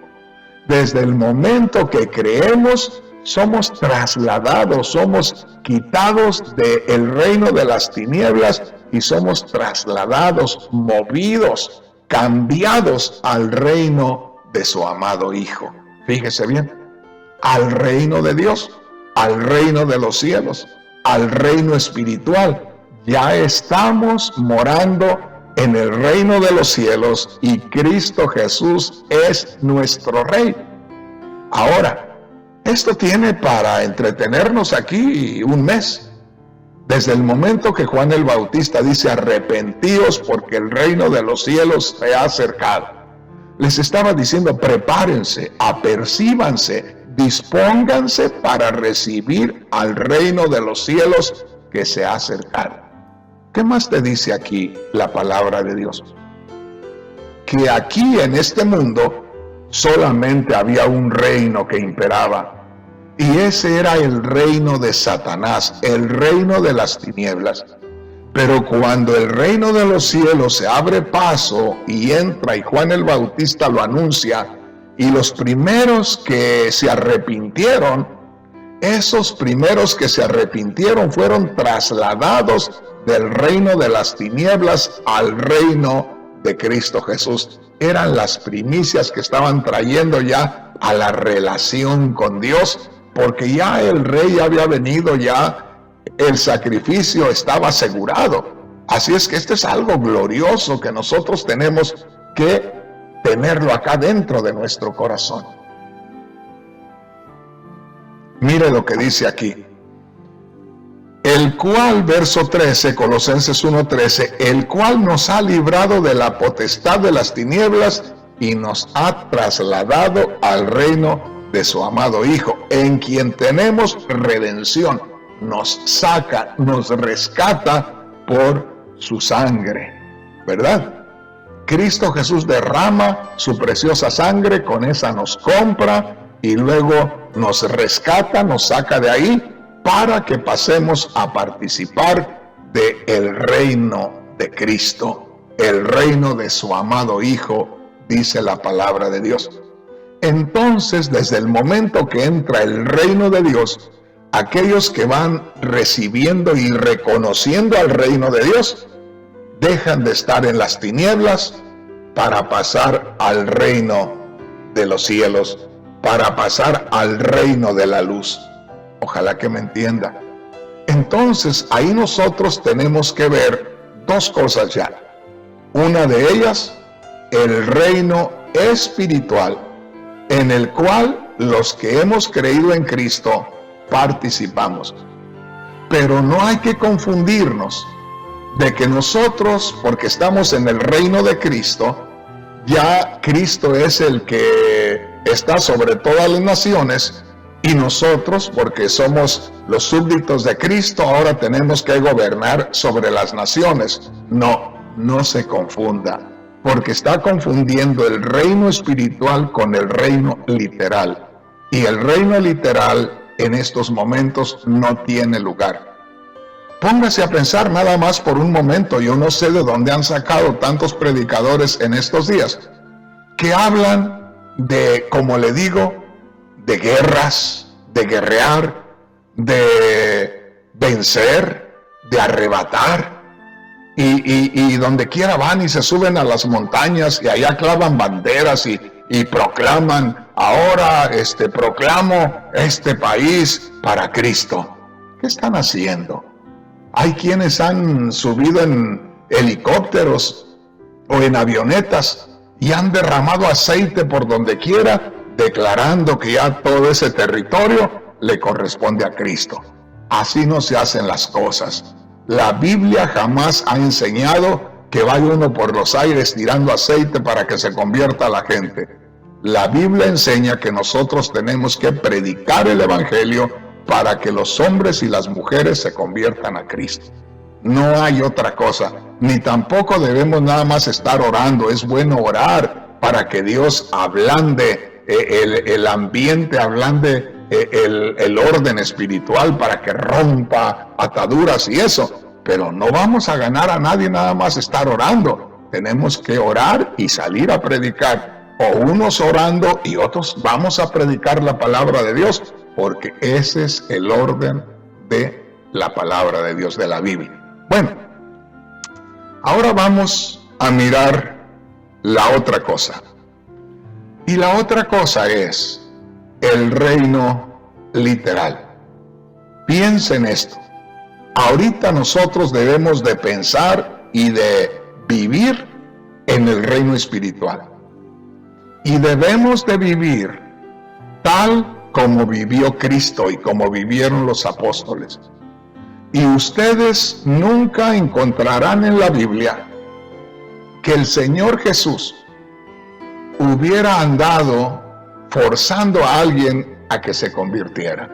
Desde el momento que creemos, somos trasladados, somos quitados del reino de las tinieblas y somos trasladados, movidos, cambiados al reino de su amado Hijo. Fíjese bien, al reino de Dios, al reino de los cielos, al reino espiritual. Ya estamos morando en el reino de los cielos y Cristo Jesús es nuestro Rey. Ahora, esto tiene para entretenernos aquí un mes. Desde el momento que Juan el Bautista dice: arrepentíos porque el reino de los cielos se ha acercado. Les estaba diciendo: prepárense, apercíbanse, dispónganse para recibir al reino de los cielos que se ha acercado. ¿Qué más te dice aquí la palabra de Dios? Que aquí en este mundo solamente había un reino que imperaba, y ese era el reino de Satanás, el reino de las tinieblas. Pero cuando el reino de los cielos se abre paso y entra, y Juan el Bautista lo anuncia, y los primeros que se arrepintieron, esos primeros que se arrepintieron fueron trasladados del reino de las tinieblas al reino de Cristo Jesús. Eran las primicias que estaban trayendo ya a la relación con Dios, porque ya el rey había venido, ya el sacrificio estaba asegurado. Así es que este es algo glorioso que nosotros tenemos que tenerlo acá dentro de nuestro corazón. Mire lo que dice aquí. El cual, verso 13, Colosenses 1:13, el cual nos ha librado de la potestad de las tinieblas y nos ha trasladado al reino de su amado Hijo, en quien tenemos redención. Nos saca, nos rescata por su sangre, ¿verdad? Cristo Jesús derrama su preciosa sangre, con esa nos compra y luego nos rescata, nos saca de ahí, para que pasemos a participar del reino de Cristo, el reino de su amado Hijo, dice la palabra de Dios. Entonces, desde el momento que entra el reino de Dios, aquellos que van recibiendo y reconociendo al reino de Dios, dejan de estar en las tinieblas para pasar al reino de los cielos, para pasar al reino de la luz. Ojalá que me entienda. Entonces, ahí nosotros tenemos que ver dos cosas ya. Una de ellas, el reino espiritual, en el cual los que hemos creído en Cristo participamos. Pero no hay que confundirnos de que nosotros, porque estamos en el reino de Cristo, ya Cristo es el que está sobre todas las naciones, y nosotros, porque somos los súbditos de Cristo, ahora tenemos que gobernar sobre las naciones. No se confunda, porque está confundiendo el reino espiritual con el reino literal. Y el reino literal en estos momentos no tiene lugar. Póngase a pensar nada más por un momento. Yo no sé de dónde han sacado tantos predicadores en estos días que hablan de, como le digo, de guerras, de guerrear, de vencer, de arrebatar. Y donde quiera van y se suben a las montañas y allá clavan banderas y proclaman, ahora proclamo este país para Cristo. ¿Qué están haciendo? Hay quienes han subido en helicópteros o en avionetas y han derramado aceite por donde quiera, declarando que ya todo ese territorio le corresponde a Cristo. Así no se hacen las cosas. La Biblia jamás ha enseñado que vaya uno por los aires tirando aceite para que se convierta la gente. La Biblia enseña que nosotros tenemos que predicar el Evangelio para que los hombres y las mujeres se conviertan a Cristo. No hay otra cosa, ni tampoco debemos nada más estar orando. Es bueno orar para que Dios ablande el ambiente, ablande el orden espiritual para que rompa ataduras y eso. Pero no vamos a ganar a nadie nada más estar orando. Tenemos que orar y salir a predicar. O unos orando y otros vamos a predicar la palabra de Dios, porque ese es el orden de la palabra de Dios, de la Biblia. Bueno, ahora vamos a mirar la otra cosa. Y la otra cosa es el reino literal. Piensen esto. Ahorita nosotros debemos de pensar y de vivir en el reino espiritual. Y debemos de vivir tal como vivió Cristo y como vivieron los apóstoles. Y ustedes nunca encontrarán en la Biblia que el Señor Jesús hubiera andado forzando a alguien a que se convirtiera.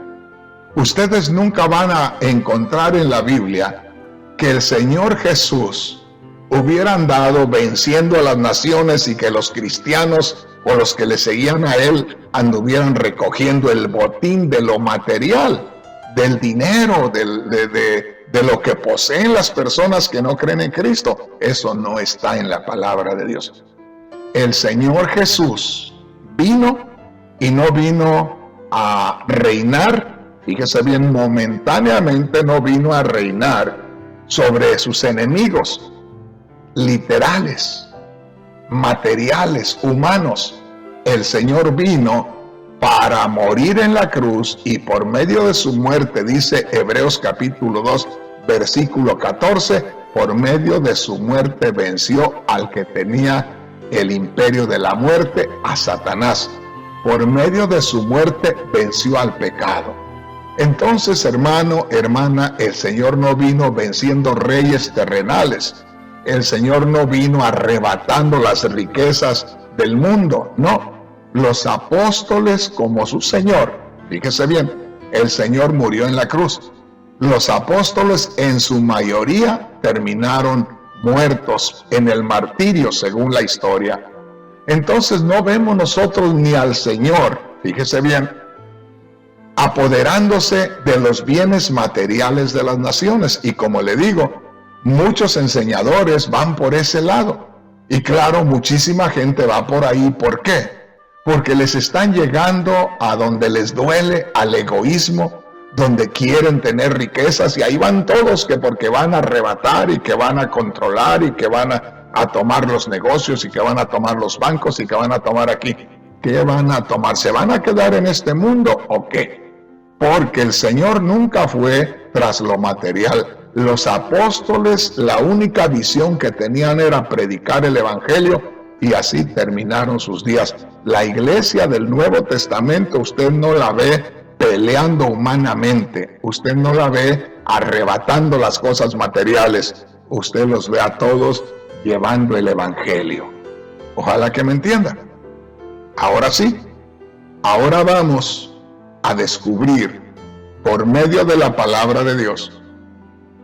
Ustedes nunca van a encontrar en la Biblia que el Señor Jesús hubiera andado venciendo a las naciones y que los cristianos o los que le seguían a Él anduvieran recogiendo el botín de lo material, del dinero, de lo que poseen las personas que no creen en Cristo. Eso no está en la palabra de Dios. El Señor Jesús vino y no vino a reinar, fíjese bien, momentáneamente no vino a reinar sobre sus enemigos literales, materiales, humanos. El Señor vino para morir en la cruz y por medio de su muerte, dice Hebreos capítulo 2, versículo 14, por medio de su muerte venció al que tenía el imperio de la muerte, a Satanás. Por medio de su muerte venció al pecado. Entonces, hermano, hermana, el Señor no vino venciendo reyes terrenales. El Señor no vino arrebatando las riquezas del mundo, no. Los apóstoles como su Señor, fíjese bien, el Señor murió en la cruz. Los apóstoles en su mayoría terminaron muertos en el martirio, según la historia. Entonces no vemos nosotros ni al Señor, fíjese bien, apoderándose de los bienes materiales de las naciones. Y como le digo, muchos enseñadores van por ese lado. Y claro, muchísima gente va por ahí. ¿Por qué? Porque les están llegando a donde les duele, al egoísmo, donde quieren tener riquezas, y ahí van todos, que porque van a arrebatar y que van a controlar y que van a tomar los negocios y que van a tomar los bancos y que van a tomar aquí. ¿Qué van a tomar? ¿Se van a quedar en este mundo o qué? Porque el Señor nunca fue tras lo material. Los apóstoles, la única visión que tenían era predicar el Evangelio, y así terminaron sus días. La iglesia del Nuevo Testamento usted no la ve peleando humanamente, usted no la ve arrebatando las cosas materiales, usted los ve a todos llevando el Evangelio. Ojalá que me entiendan. Ahora sí, ahora vamos a descubrir por medio de la palabra de Dios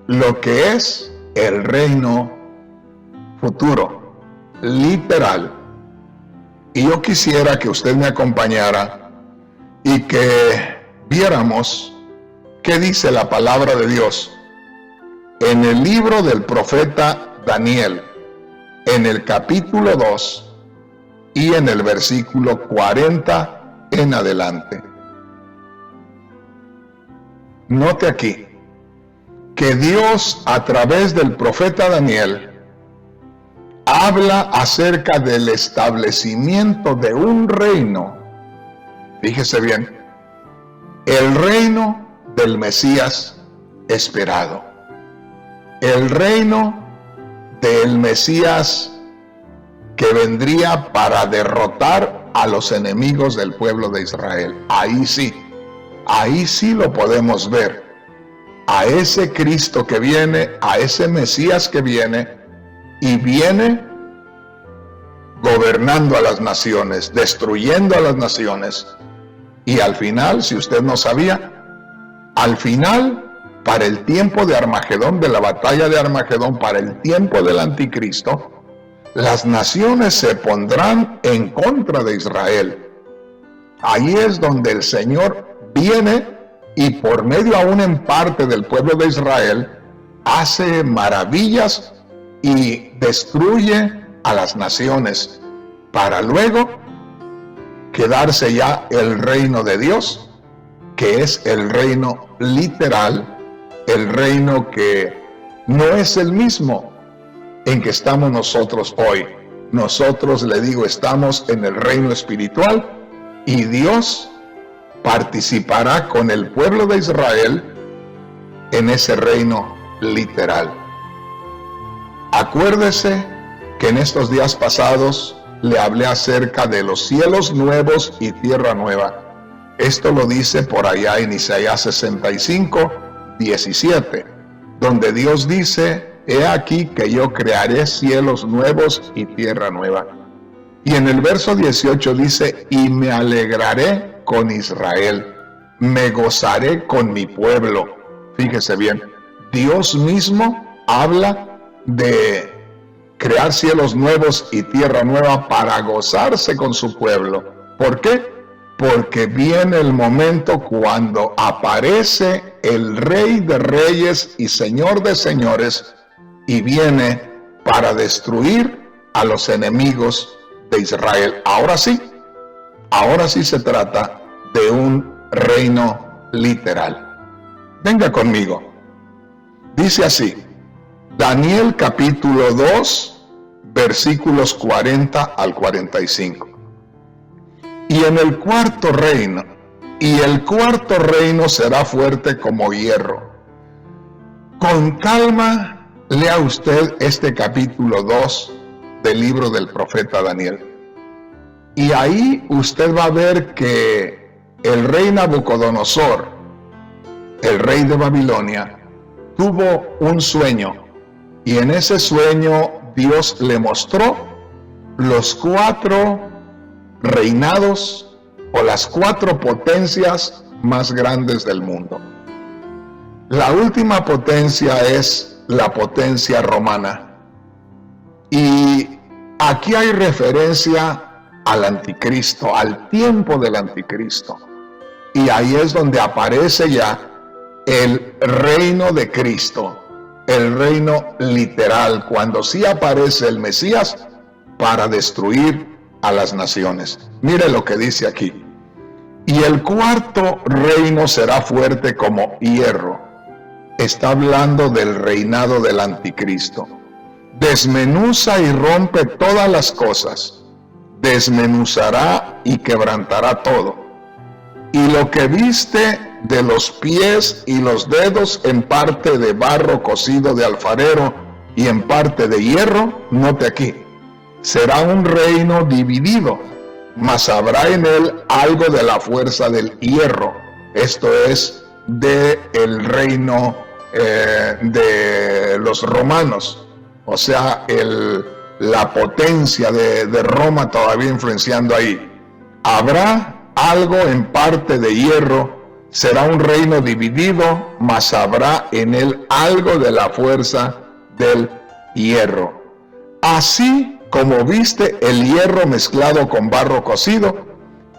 lo que es el reino futuro, literal. Y yo quisiera que usted me acompañara y que viéramos qué dice la palabra de Dios en el libro del profeta Daniel, en el capítulo 2 y en el versículo 40 en adelante. note aquí, que Dios a través del profeta Daniel habla acerca del establecimiento de un reino. Fíjese bien, el reino del Mesías esperado, el reino del Mesías que vendría para derrotar a los enemigos del pueblo de Israel. Ahí sí lo podemos ver, a ese Cristo que viene, a ese Mesías que viene, y viene gobernando a las naciones, destruyendo a las naciones, y al final, si usted no sabía, al final, para el tiempo de Armagedón, de la batalla de Armagedón, para el tiempo del anticristo, las naciones se pondrán en contra de Israel. Ahí es donde el Señor viene y por medio aún en parte del pueblo de Israel hace maravillas y destruye a las naciones para luego quedarse ya el reino de Dios, que es el reino literal, el reino que no es el mismo en que estamos nosotros hoy. Nosotros, le digo, estamos en el reino espiritual y Dios participará con el pueblo de Israel en ese reino literal. Acuérdese que en estos días pasados le hablé acerca de los cielos nuevos y tierra nueva. Esto lo dice por allá en Isaías 65, 17, donde Dios dice: he aquí que yo crearé cielos nuevos y tierra nueva. Y en el verso 18 dice: y me alegraré con Israel, me gozaré con mi pueblo. Fíjese bien, Dios mismo habla de crear cielos nuevos y tierra nueva para gozarse con su pueblo. ¿Por qué? Porque viene el momento cuando aparece el Rey de Reyes y Señor de Señores, y viene para destruir a los enemigos de Israel. Ahora sí se trata de un reino literal. Venga conmigo. Dice así, Daniel capítulo 2, versículos 40 al 45. Y en el cuarto reino, y el cuarto reino será fuerte como hierro. Con calma, lea usted este capítulo 2 del libro del profeta Daniel. Y ahí usted va a ver que el rey Nabucodonosor, el rey de Babilonia, tuvo un sueño. Y en ese sueño Dios le mostró los 4 reinados o las 4 potencias más grandes del mundo. La última potencia es la potencia romana. Y aquí hay referencia al anticristo, al tiempo del anticristo. Y ahí es donde aparece ya el reino de Cristo, el reino literal, cuando sí aparece el Mesías para destruir a las naciones. Mire lo que dice aquí. Y el cuarto reino será fuerte como hierro. Está hablando del reinado del anticristo. Desmenuza y rompe todas las cosas. Desmenuzará y quebrantará todo. Y lo que viste de los pies y los dedos, en parte de barro cocido de alfarero y en parte de hierro, note aquí, será un reino dividido, mas habrá en él algo de la fuerza del hierro. Esto es de el reino de los romanos, o sea, la potencia de Roma todavía influenciando ahí. Habrá algo en parte de hierro, será un reino dividido, mas habrá en él algo de la fuerza del hierro. Así como viste el hierro mezclado con barro cocido,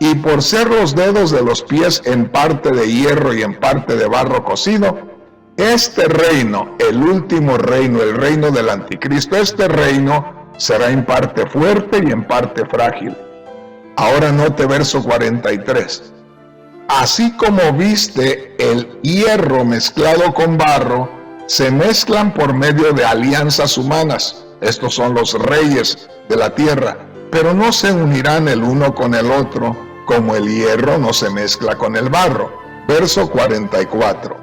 y por ser los dedos de los pies en parte de hierro y en parte de barro cocido, este reino, el último reino, el reino del anticristo, este reino será en parte fuerte y en parte frágil. Ahora note verso 43. así como viste el hierro mezclado con barro, se mezclan por medio de alianzas humanas. Estos son los reyes de la tierra, pero no se unirán el uno con el otro, como el hierro no se mezcla con el barro. Verso 44.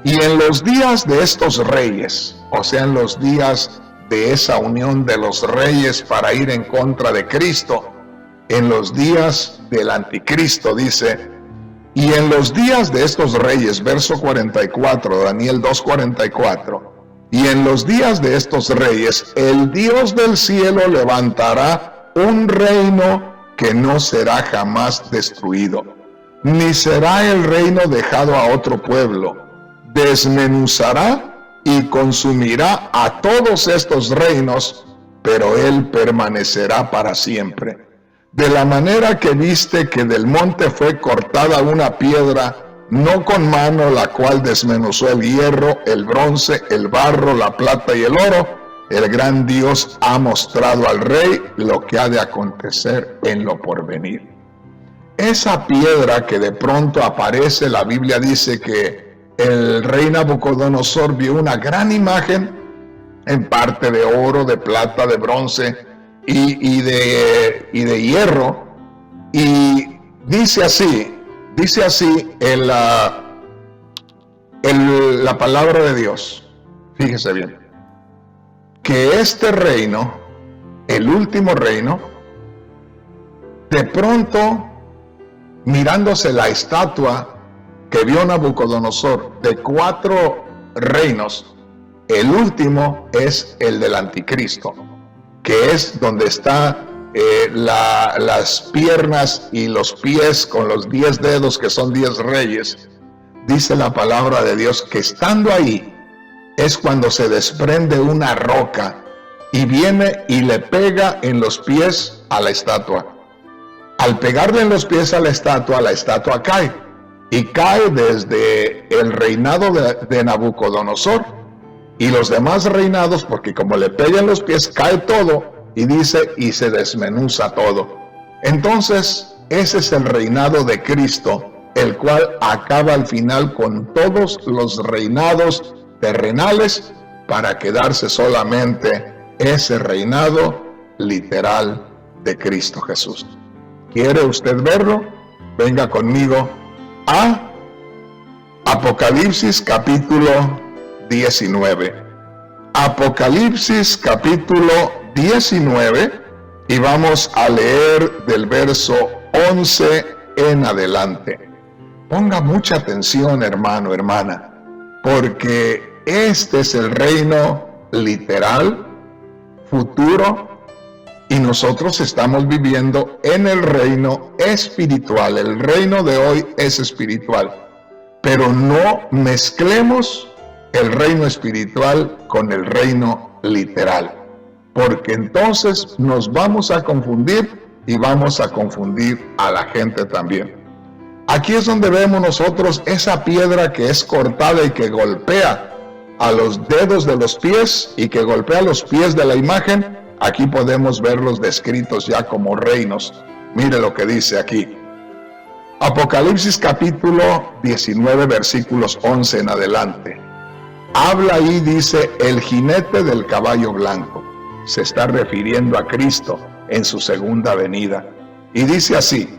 Y en los días de estos reyes, o sea, en los días de esa unión de los reyes para ir en contra de Cristo, en los días del anticristo, dice, y en los días de estos reyes, verso 44, Daniel 2:44, y en los días de estos reyes, el Dios del cielo levantará un reino que no será jamás destruido, ni será el reino dejado a otro pueblo. Desmenuzará y consumirá a todos estos reinos, pero él permanecerá para siempre. De la manera que viste que del monte fue cortada una piedra, no con mano, la cual desmenuzó el hierro, el bronce, el barro, la plata y el oro, el gran Dios ha mostrado al rey lo que ha de acontecer en lo porvenir. Esa piedra que de pronto aparece, la Biblia dice que el rey Nabucodonosor vio una gran imagen, en parte de oro, de plata, de bronce y de hierro, y dice así la palabra de Dios, fíjese bien, que este reino, el último reino, de pronto, mirándose la estatua que vio Nabucodonosor de 4 reinos, el último es el del anticristo, que es donde está las piernas y los pies con los 10 dedos, que son 10 reyes. Dice la palabra de Dios que estando ahí es cuando se desprende una roca y viene y le pega en los pies a la estatua. Al pegarle en los pies a la estatua cae, y cae desde el reinado de Nabucodonosor y los demás reinados, porque como le pega en los pies cae todo, y dice, y se desmenuza todo. Entonces, ese es el reinado de Cristo, el cual acaba al final con todos los reinados terrenales para quedarse solamente ese reinado literal de Cristo Jesús. ¿Quiere usted verlo? Venga conmigo a Apocalipsis capítulo 19. Apocalipsis capítulo 19, y vamos a leer del verso 11 en adelante. Ponga mucha atención, hermano, hermana, porque este es el reino literal, futuro, y nosotros estamos viviendo en el reino espiritual. El reino de hoy es espiritual, pero no mezclemos el reino espiritual con el reino literal, porque entonces nos vamos a confundir y vamos a confundir a la gente también. Aquí es donde vemos nosotros esa piedra que es cortada y que golpea a los dedos de los pies y que golpea los pies de la imagen. Aquí podemos verlos descritos ya como reinos. Mire lo que dice aquí. Apocalipsis capítulo 19 versículos 11 en adelante. Habla ahí, dice, el jinete del caballo blanco. Se está refiriendo a Cristo en su segunda venida. Y dice así,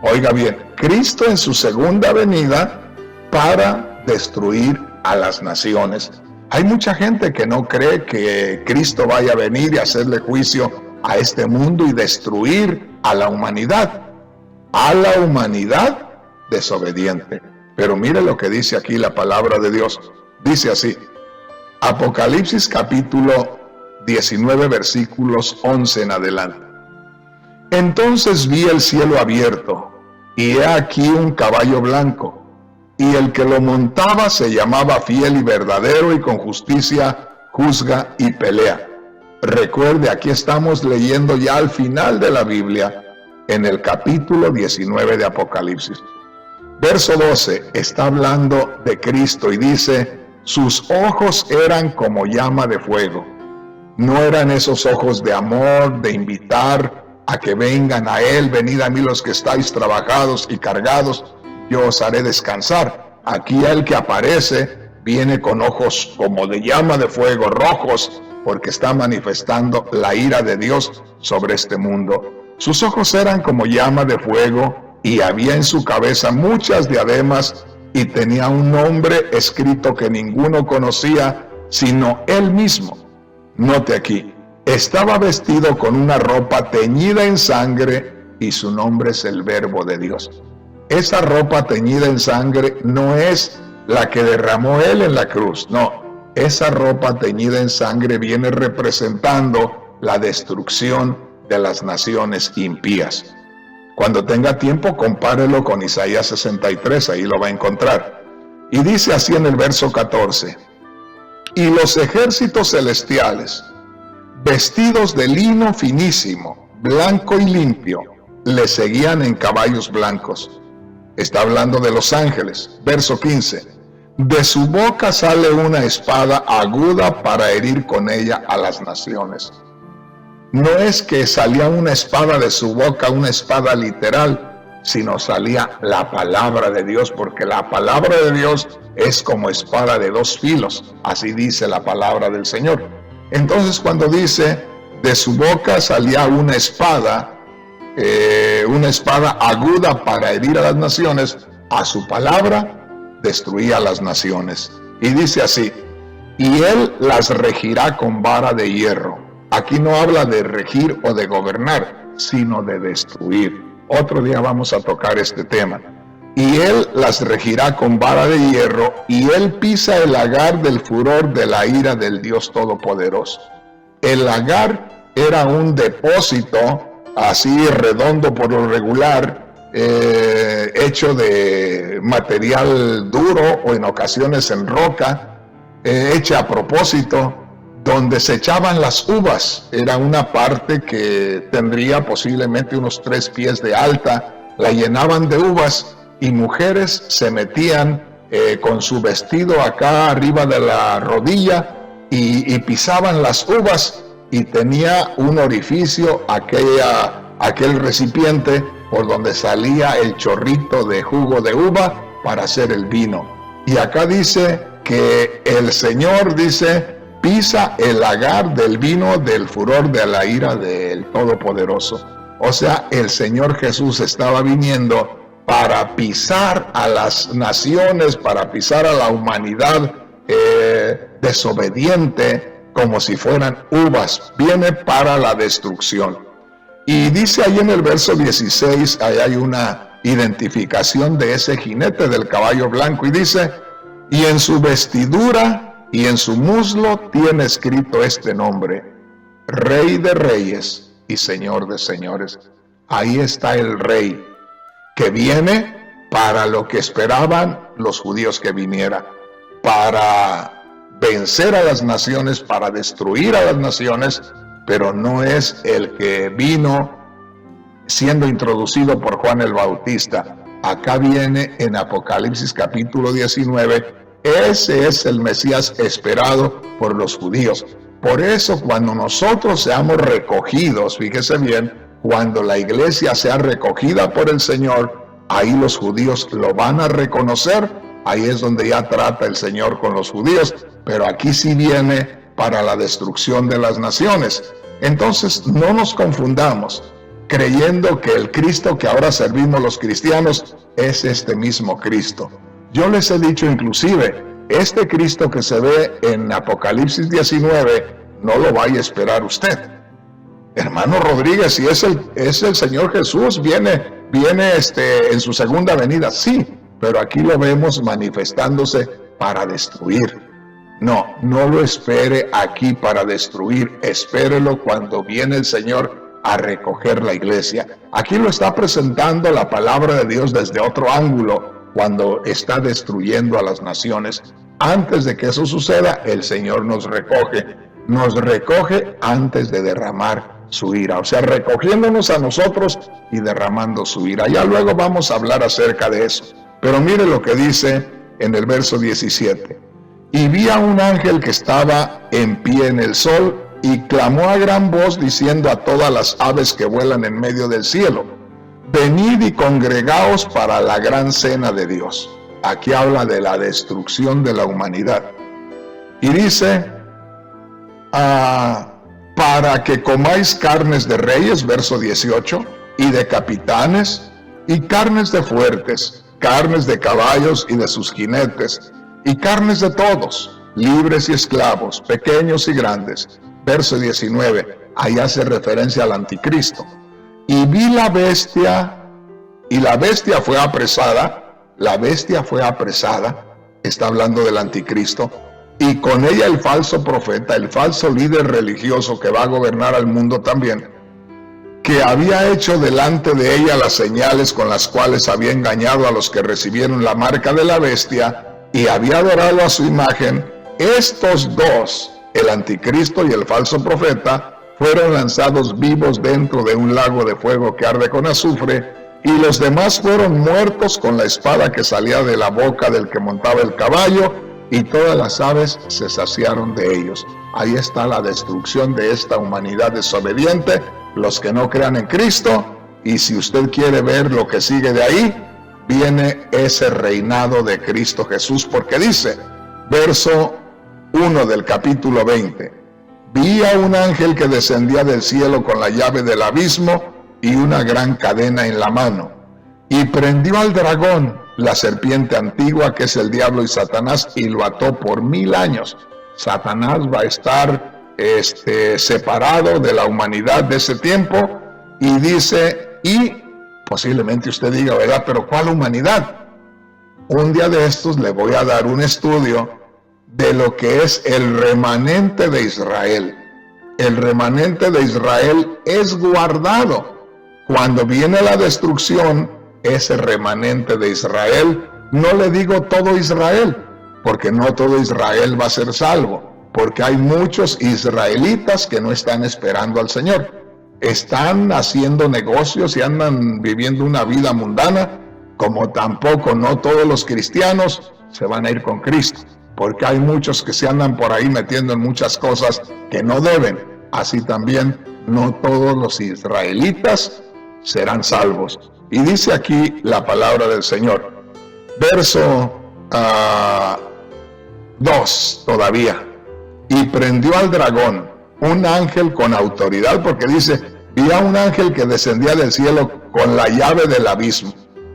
oiga bien, Cristo en su segunda venida para destruir a las naciones. Hay mucha gente que no cree que Cristo vaya a venir y hacerle juicio a este mundo y destruir a la humanidad desobediente. Pero mire lo que dice aquí la palabra de Dios. Dice así, Apocalipsis capítulo 19 versículos 11 en adelante. Entonces vi el cielo abierto, y he aquí un caballo blanco, y el que lo montaba se llamaba Fiel y Verdadero, y con justicia juzga y pelea. Recuerde, aquí estamos leyendo ya al final de la Biblia, en el capítulo 19 de Apocalipsis. Verso 12, está hablando de Cristo y dice, sus ojos eran como llama de fuego. No eran esos ojos de amor, de invitar a que vengan a Él, venid a mí los que estáis trabajados y cargados, yo os haré descansar. Aquí el que aparece viene con ojos como de llama de fuego, rojos, porque está manifestando la ira de Dios sobre este mundo. Sus ojos eran como llama de fuego, y había en su cabeza muchas diademas, y tenía un nombre escrito que ninguno conocía, sino él mismo. Note aquí, estaba vestido con una ropa teñida en sangre, y su nombre es el Verbo de Dios. Esa ropa teñida en sangre no es la que derramó él en la cruz, no. Esa ropa teñida en sangre viene representando la destrucción de las naciones impías. Cuando tenga tiempo, compárelo con Isaías 63, ahí lo va a encontrar. Y dice así en el verso 14, y los ejércitos celestiales, vestidos de lino finísimo, blanco y limpio, le seguían en caballos blancos. Está hablando de los ángeles. Verso 15, de su boca sale una espada aguda para herir con ella a las naciones. No es que salía una espada de su boca, una espada literal, sino salía la palabra de Dios, porque la palabra de Dios es como espada de dos filos, así dice la palabra del Señor. Entonces cuando dice, de su boca salía una espada aguda para herir a las naciones, a su palabra destruía a las naciones. Y dice así, y él las regirá con vara de hierro. Aquí no habla de regir o de gobernar, sino de destruir. Otro día vamos a tocar este tema. Y él las regirá con vara de hierro, y él pisa el lagar del furor de la ira del Dios Todopoderoso. El lagar era un depósito así redondo por lo regular, hecho de material duro o en ocasiones en roca, hecha a propósito, donde se echaban las uvas. Era una parte que tendría posiblemente unos 3 pies de alta, la llenaban de uvas y mujeres se metían con su vestido acá arriba de la rodilla y pisaban las uvas, y tenía un orificio aquel recipiente por donde salía el chorrito de jugo de uva para hacer el vino. Y acá dice que el Señor dice, pisa el lagar del vino del furor de la ira del Todopoderoso. O sea, el Señor Jesús estaba viniendo para pisar a las naciones, para pisar a la humanidad desobediente, como si fueran uvas. Viene para la destrucción. Y dice ahí en el verso 16, ahí hay una identificación de ese jinete del caballo blanco, y dice, y en su vestidura y en su muslo tiene escrito este nombre, Rey de Reyes y Señor de Señores. Ahí está el Rey, que viene para lo que esperaban los judíos que viniera, para vencer a las naciones, para destruir a las naciones, pero no es el que vino siendo introducido por Juan el Bautista. Acá viene en Apocalipsis capítulo 19, ese es el Mesías esperado por los judíos. Por eso cuando nosotros seamos recogidos, fíjese bien, cuando la iglesia sea recogida por el Señor, ahí los judíos lo van a reconocer. Ahí es donde ya trata el Señor con los judíos, pero aquí sí viene para la destrucción de las naciones. Entonces no nos confundamos creyendo que el Cristo que ahora servimos los cristianos es este mismo Cristo. Yo les he dicho inclusive, este Cristo que se ve en Apocalipsis 19, no lo vaya a esperar usted. Hermano Rodríguez, si es el Señor Jesús, viene en su segunda venida, sí, pero aquí lo vemos manifestándose para destruir. No lo espere aquí para destruir, espérelo cuando viene el Señor a recoger la iglesia. Aquí lo está presentando la palabra de Dios desde otro ángulo, cuando está destruyendo a las naciones. Antes de que eso suceda, el Señor nos recoge antes de derramar su ira, o sea, recogiéndonos a nosotros y derramando su ira. Ya luego vamos a hablar acerca de eso, pero mire lo que dice en el verso 17. Y vi a un ángel que estaba en pie en el sol, y clamó a gran voz diciendo a todas las aves que vuelan en medio del cielo, venid y congregaos para la gran cena de Dios. Aquí habla de la destrucción de la humanidad. Y dice, para que comáis carnes de reyes, verso 18, y de capitanes, y carnes de fuertes, carnes de caballos y de sus jinetes, y carnes de todos, libres y esclavos, pequeños y grandes. Verso 19, ahí hace referencia al anticristo. Y vi la bestia, y la bestia fue apresada, está hablando del anticristo, y con ella el falso profeta, el falso líder religioso que va a gobernar al mundo también, que había hecho delante de ella las señales con las cuales había engañado a los que recibieron la marca de la bestia y había adorado a su imagen. Estos dos, el anticristo y el falso profeta, fueron lanzados vivos dentro de un lago de fuego que arde con azufre, y los demás fueron muertos con la espada que salía de la boca del que montaba el caballo, y todas las aves se saciaron de ellos. Ahí está la destrucción de esta humanidad desobediente, los que no crean en Cristo. Y si usted quiere ver lo que sigue de ahí, viene ese reinado de Cristo Jesús, porque dice, verso 1 del capítulo 20, vi a un ángel que descendía del cielo con la llave del abismo y una gran cadena en la mano, y prendió al dragón, la serpiente antigua, que es el diablo y Satanás, y lo ató por 1000 años. Satanás va a estar separado de la humanidad de ese tiempo, y dice, y posiblemente usted diga, ¿verdad? Pero ¿cuál humanidad? Un día de estos le voy a dar un estudio de lo que es el remanente de Israel. El remanente de Israel es guardado. Cuando viene la destrucción, ese remanente de Israel, no le digo todo Israel, porque no todo Israel va a ser salvo, porque hay muchos israelitas que no están esperando al Señor. Están haciendo negocios y andan viviendo una vida mundana, como tampoco no todos los cristianos se van a ir con Cristo, porque hay muchos que se andan por ahí metiendo en muchas cosas que no deben. Así también no todos los israelitas serán salvos. Y dice aquí la palabra del Señor, verso 2 todavía, y prendió al dragón, un ángel con autoridad, porque dice, vi a un ángel que descendía del cielo con la llave del abismo.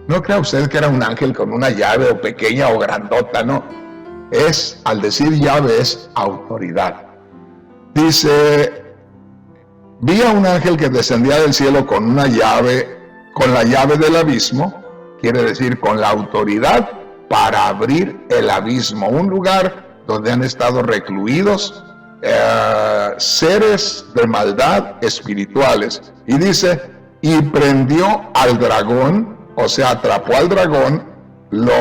No crea usted que era un ángel con una llave o pequeña o grandota, no. Es, al decir llave, es autoridad. Dice, vi a un ángel que descendía del cielo con una llave, con la llave del abismo, quiere decir con la autoridad para abrir el abismo, un lugar donde han estado recluidos seres de maldad espirituales. Y dice, y prendió al dragón, o sea, atrapó al dragón, lo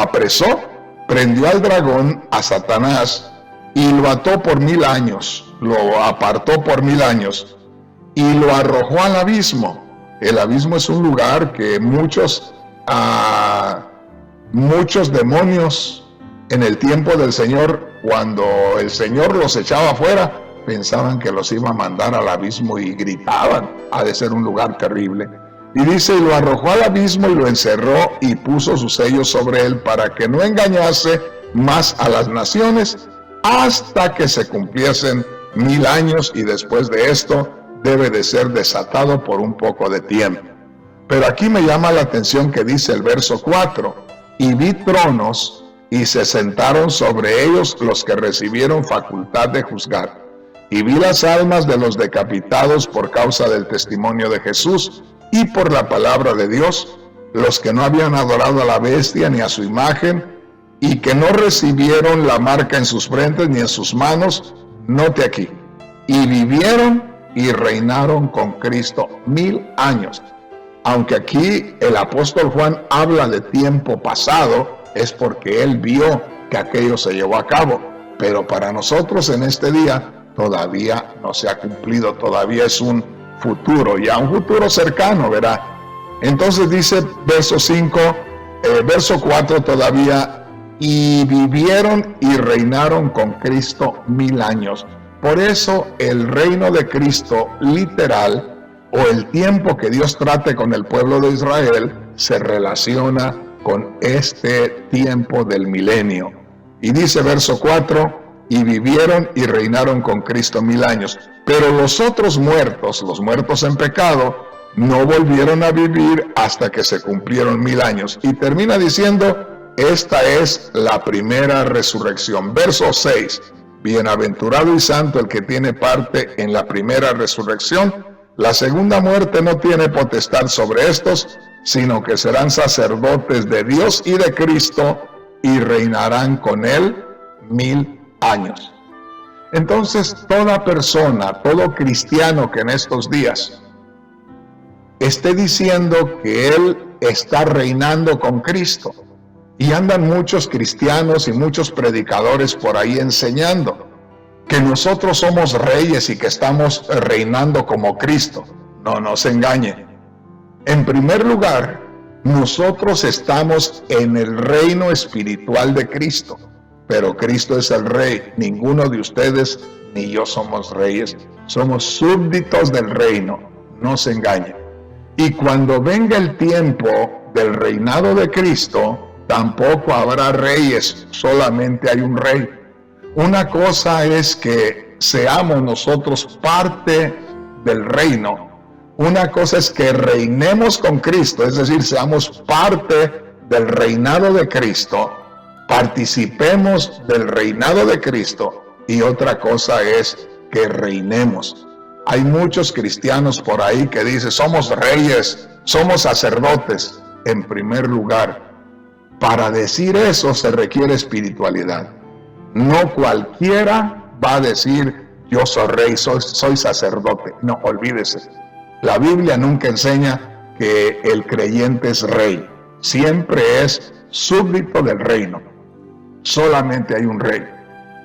apresó, prendió al dragón, a Satanás, y lo ató por 1000 años, lo apartó por 1000 años, y lo arrojó al abismo. El abismo es un lugar que muchos demonios en el tiempo del Señor, cuando el Señor los echaba afuera, pensaban que los iba a mandar al abismo y gritaban. Ha de ser un lugar terrible. Y dice, y lo arrojó al abismo y lo encerró y puso sus sellos sobre él para que no engañase más a las naciones hasta que se cumpliesen 1000 años, y después de esto debe de ser desatado por un poco de tiempo. Pero aquí me llama la atención que dice el verso 4, y vi tronos y se sentaron sobre ellos los que recibieron facultad de juzgar. Y vi las almas de los decapitados por causa del testimonio de Jesús y por la palabra de Dios, los que no habían adorado a la bestia ni a su imagen, y que no recibieron la marca en sus frentes ni en sus manos. Note aquí, y vivieron y reinaron con Cristo 1000 años. Aunque aquí el apóstol Juan habla de tiempo pasado, es porque él vio que aquello se llevó a cabo. Pero para nosotros en este día todavía no se ha cumplido, todavía es un futuro, ya un futuro cercano, ¿verdad? Entonces dice verso 4 todavía, y vivieron y reinaron con Cristo 1000 años. Por eso el reino de Cristo literal o el tiempo que Dios trate con el pueblo de Israel se relaciona con este tiempo del milenio. Y dice verso 4, y vivieron y reinaron con Cristo 1000 años. Pero los otros muertos, los muertos en pecado, no volvieron a vivir hasta que se cumplieron 1000 años. Y termina diciendo, esta es la primera resurrección. Verso 6, bienaventurado y santo el que tiene parte en la primera resurrección. La segunda muerte no tiene potestad sobre estos, sino que serán sacerdotes de Dios y de Cristo y reinarán con él 1000 años. Entonces, toda persona, todo cristiano que en estos días esté diciendo que él está reinando con Cristo, y andan muchos cristianos y muchos predicadores por ahí enseñando que nosotros somos reyes y que estamos reinando como Cristo. No se engañen. En primer lugar, nosotros estamos en el reino espiritual de Cristo, pero Cristo es el rey. Ninguno de ustedes ni yo somos reyes, somos súbditos del reino. No se engañen. Y cuando venga el tiempo del reinado de Cristo, tampoco habrá reyes, solamente hay un rey. Una cosa es que seamos nosotros parte del reino. Una cosa es que reinemos con Cristo, es decir, seamos parte del reinado de Cristo, participemos del reinado de Cristo, y otra cosa es que reinemos. Hay muchos cristianos por ahí que dicen, somos reyes, somos sacerdotes. En primer lugar, para decir eso se requiere espiritualidad. No cualquiera va a decir, yo soy rey, soy sacerdote. No, olvídese. La Biblia nunca enseña que el creyente es rey. Siempre es súbdito del reino. Solamente hay un rey.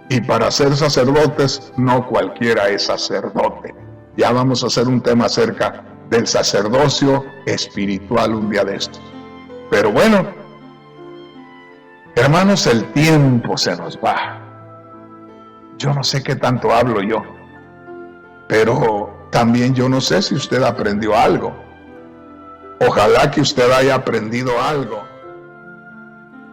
Y para ser sacerdotes, no cualquiera es sacerdote. Ya vamos a hacer un tema acerca del sacerdocio espiritual un día de estos. Pero bueno, hermanos, el tiempo se nos va. Yo no sé qué tanto hablo yo, pero también yo no sé si usted aprendió algo. Ojalá que usted haya aprendido algo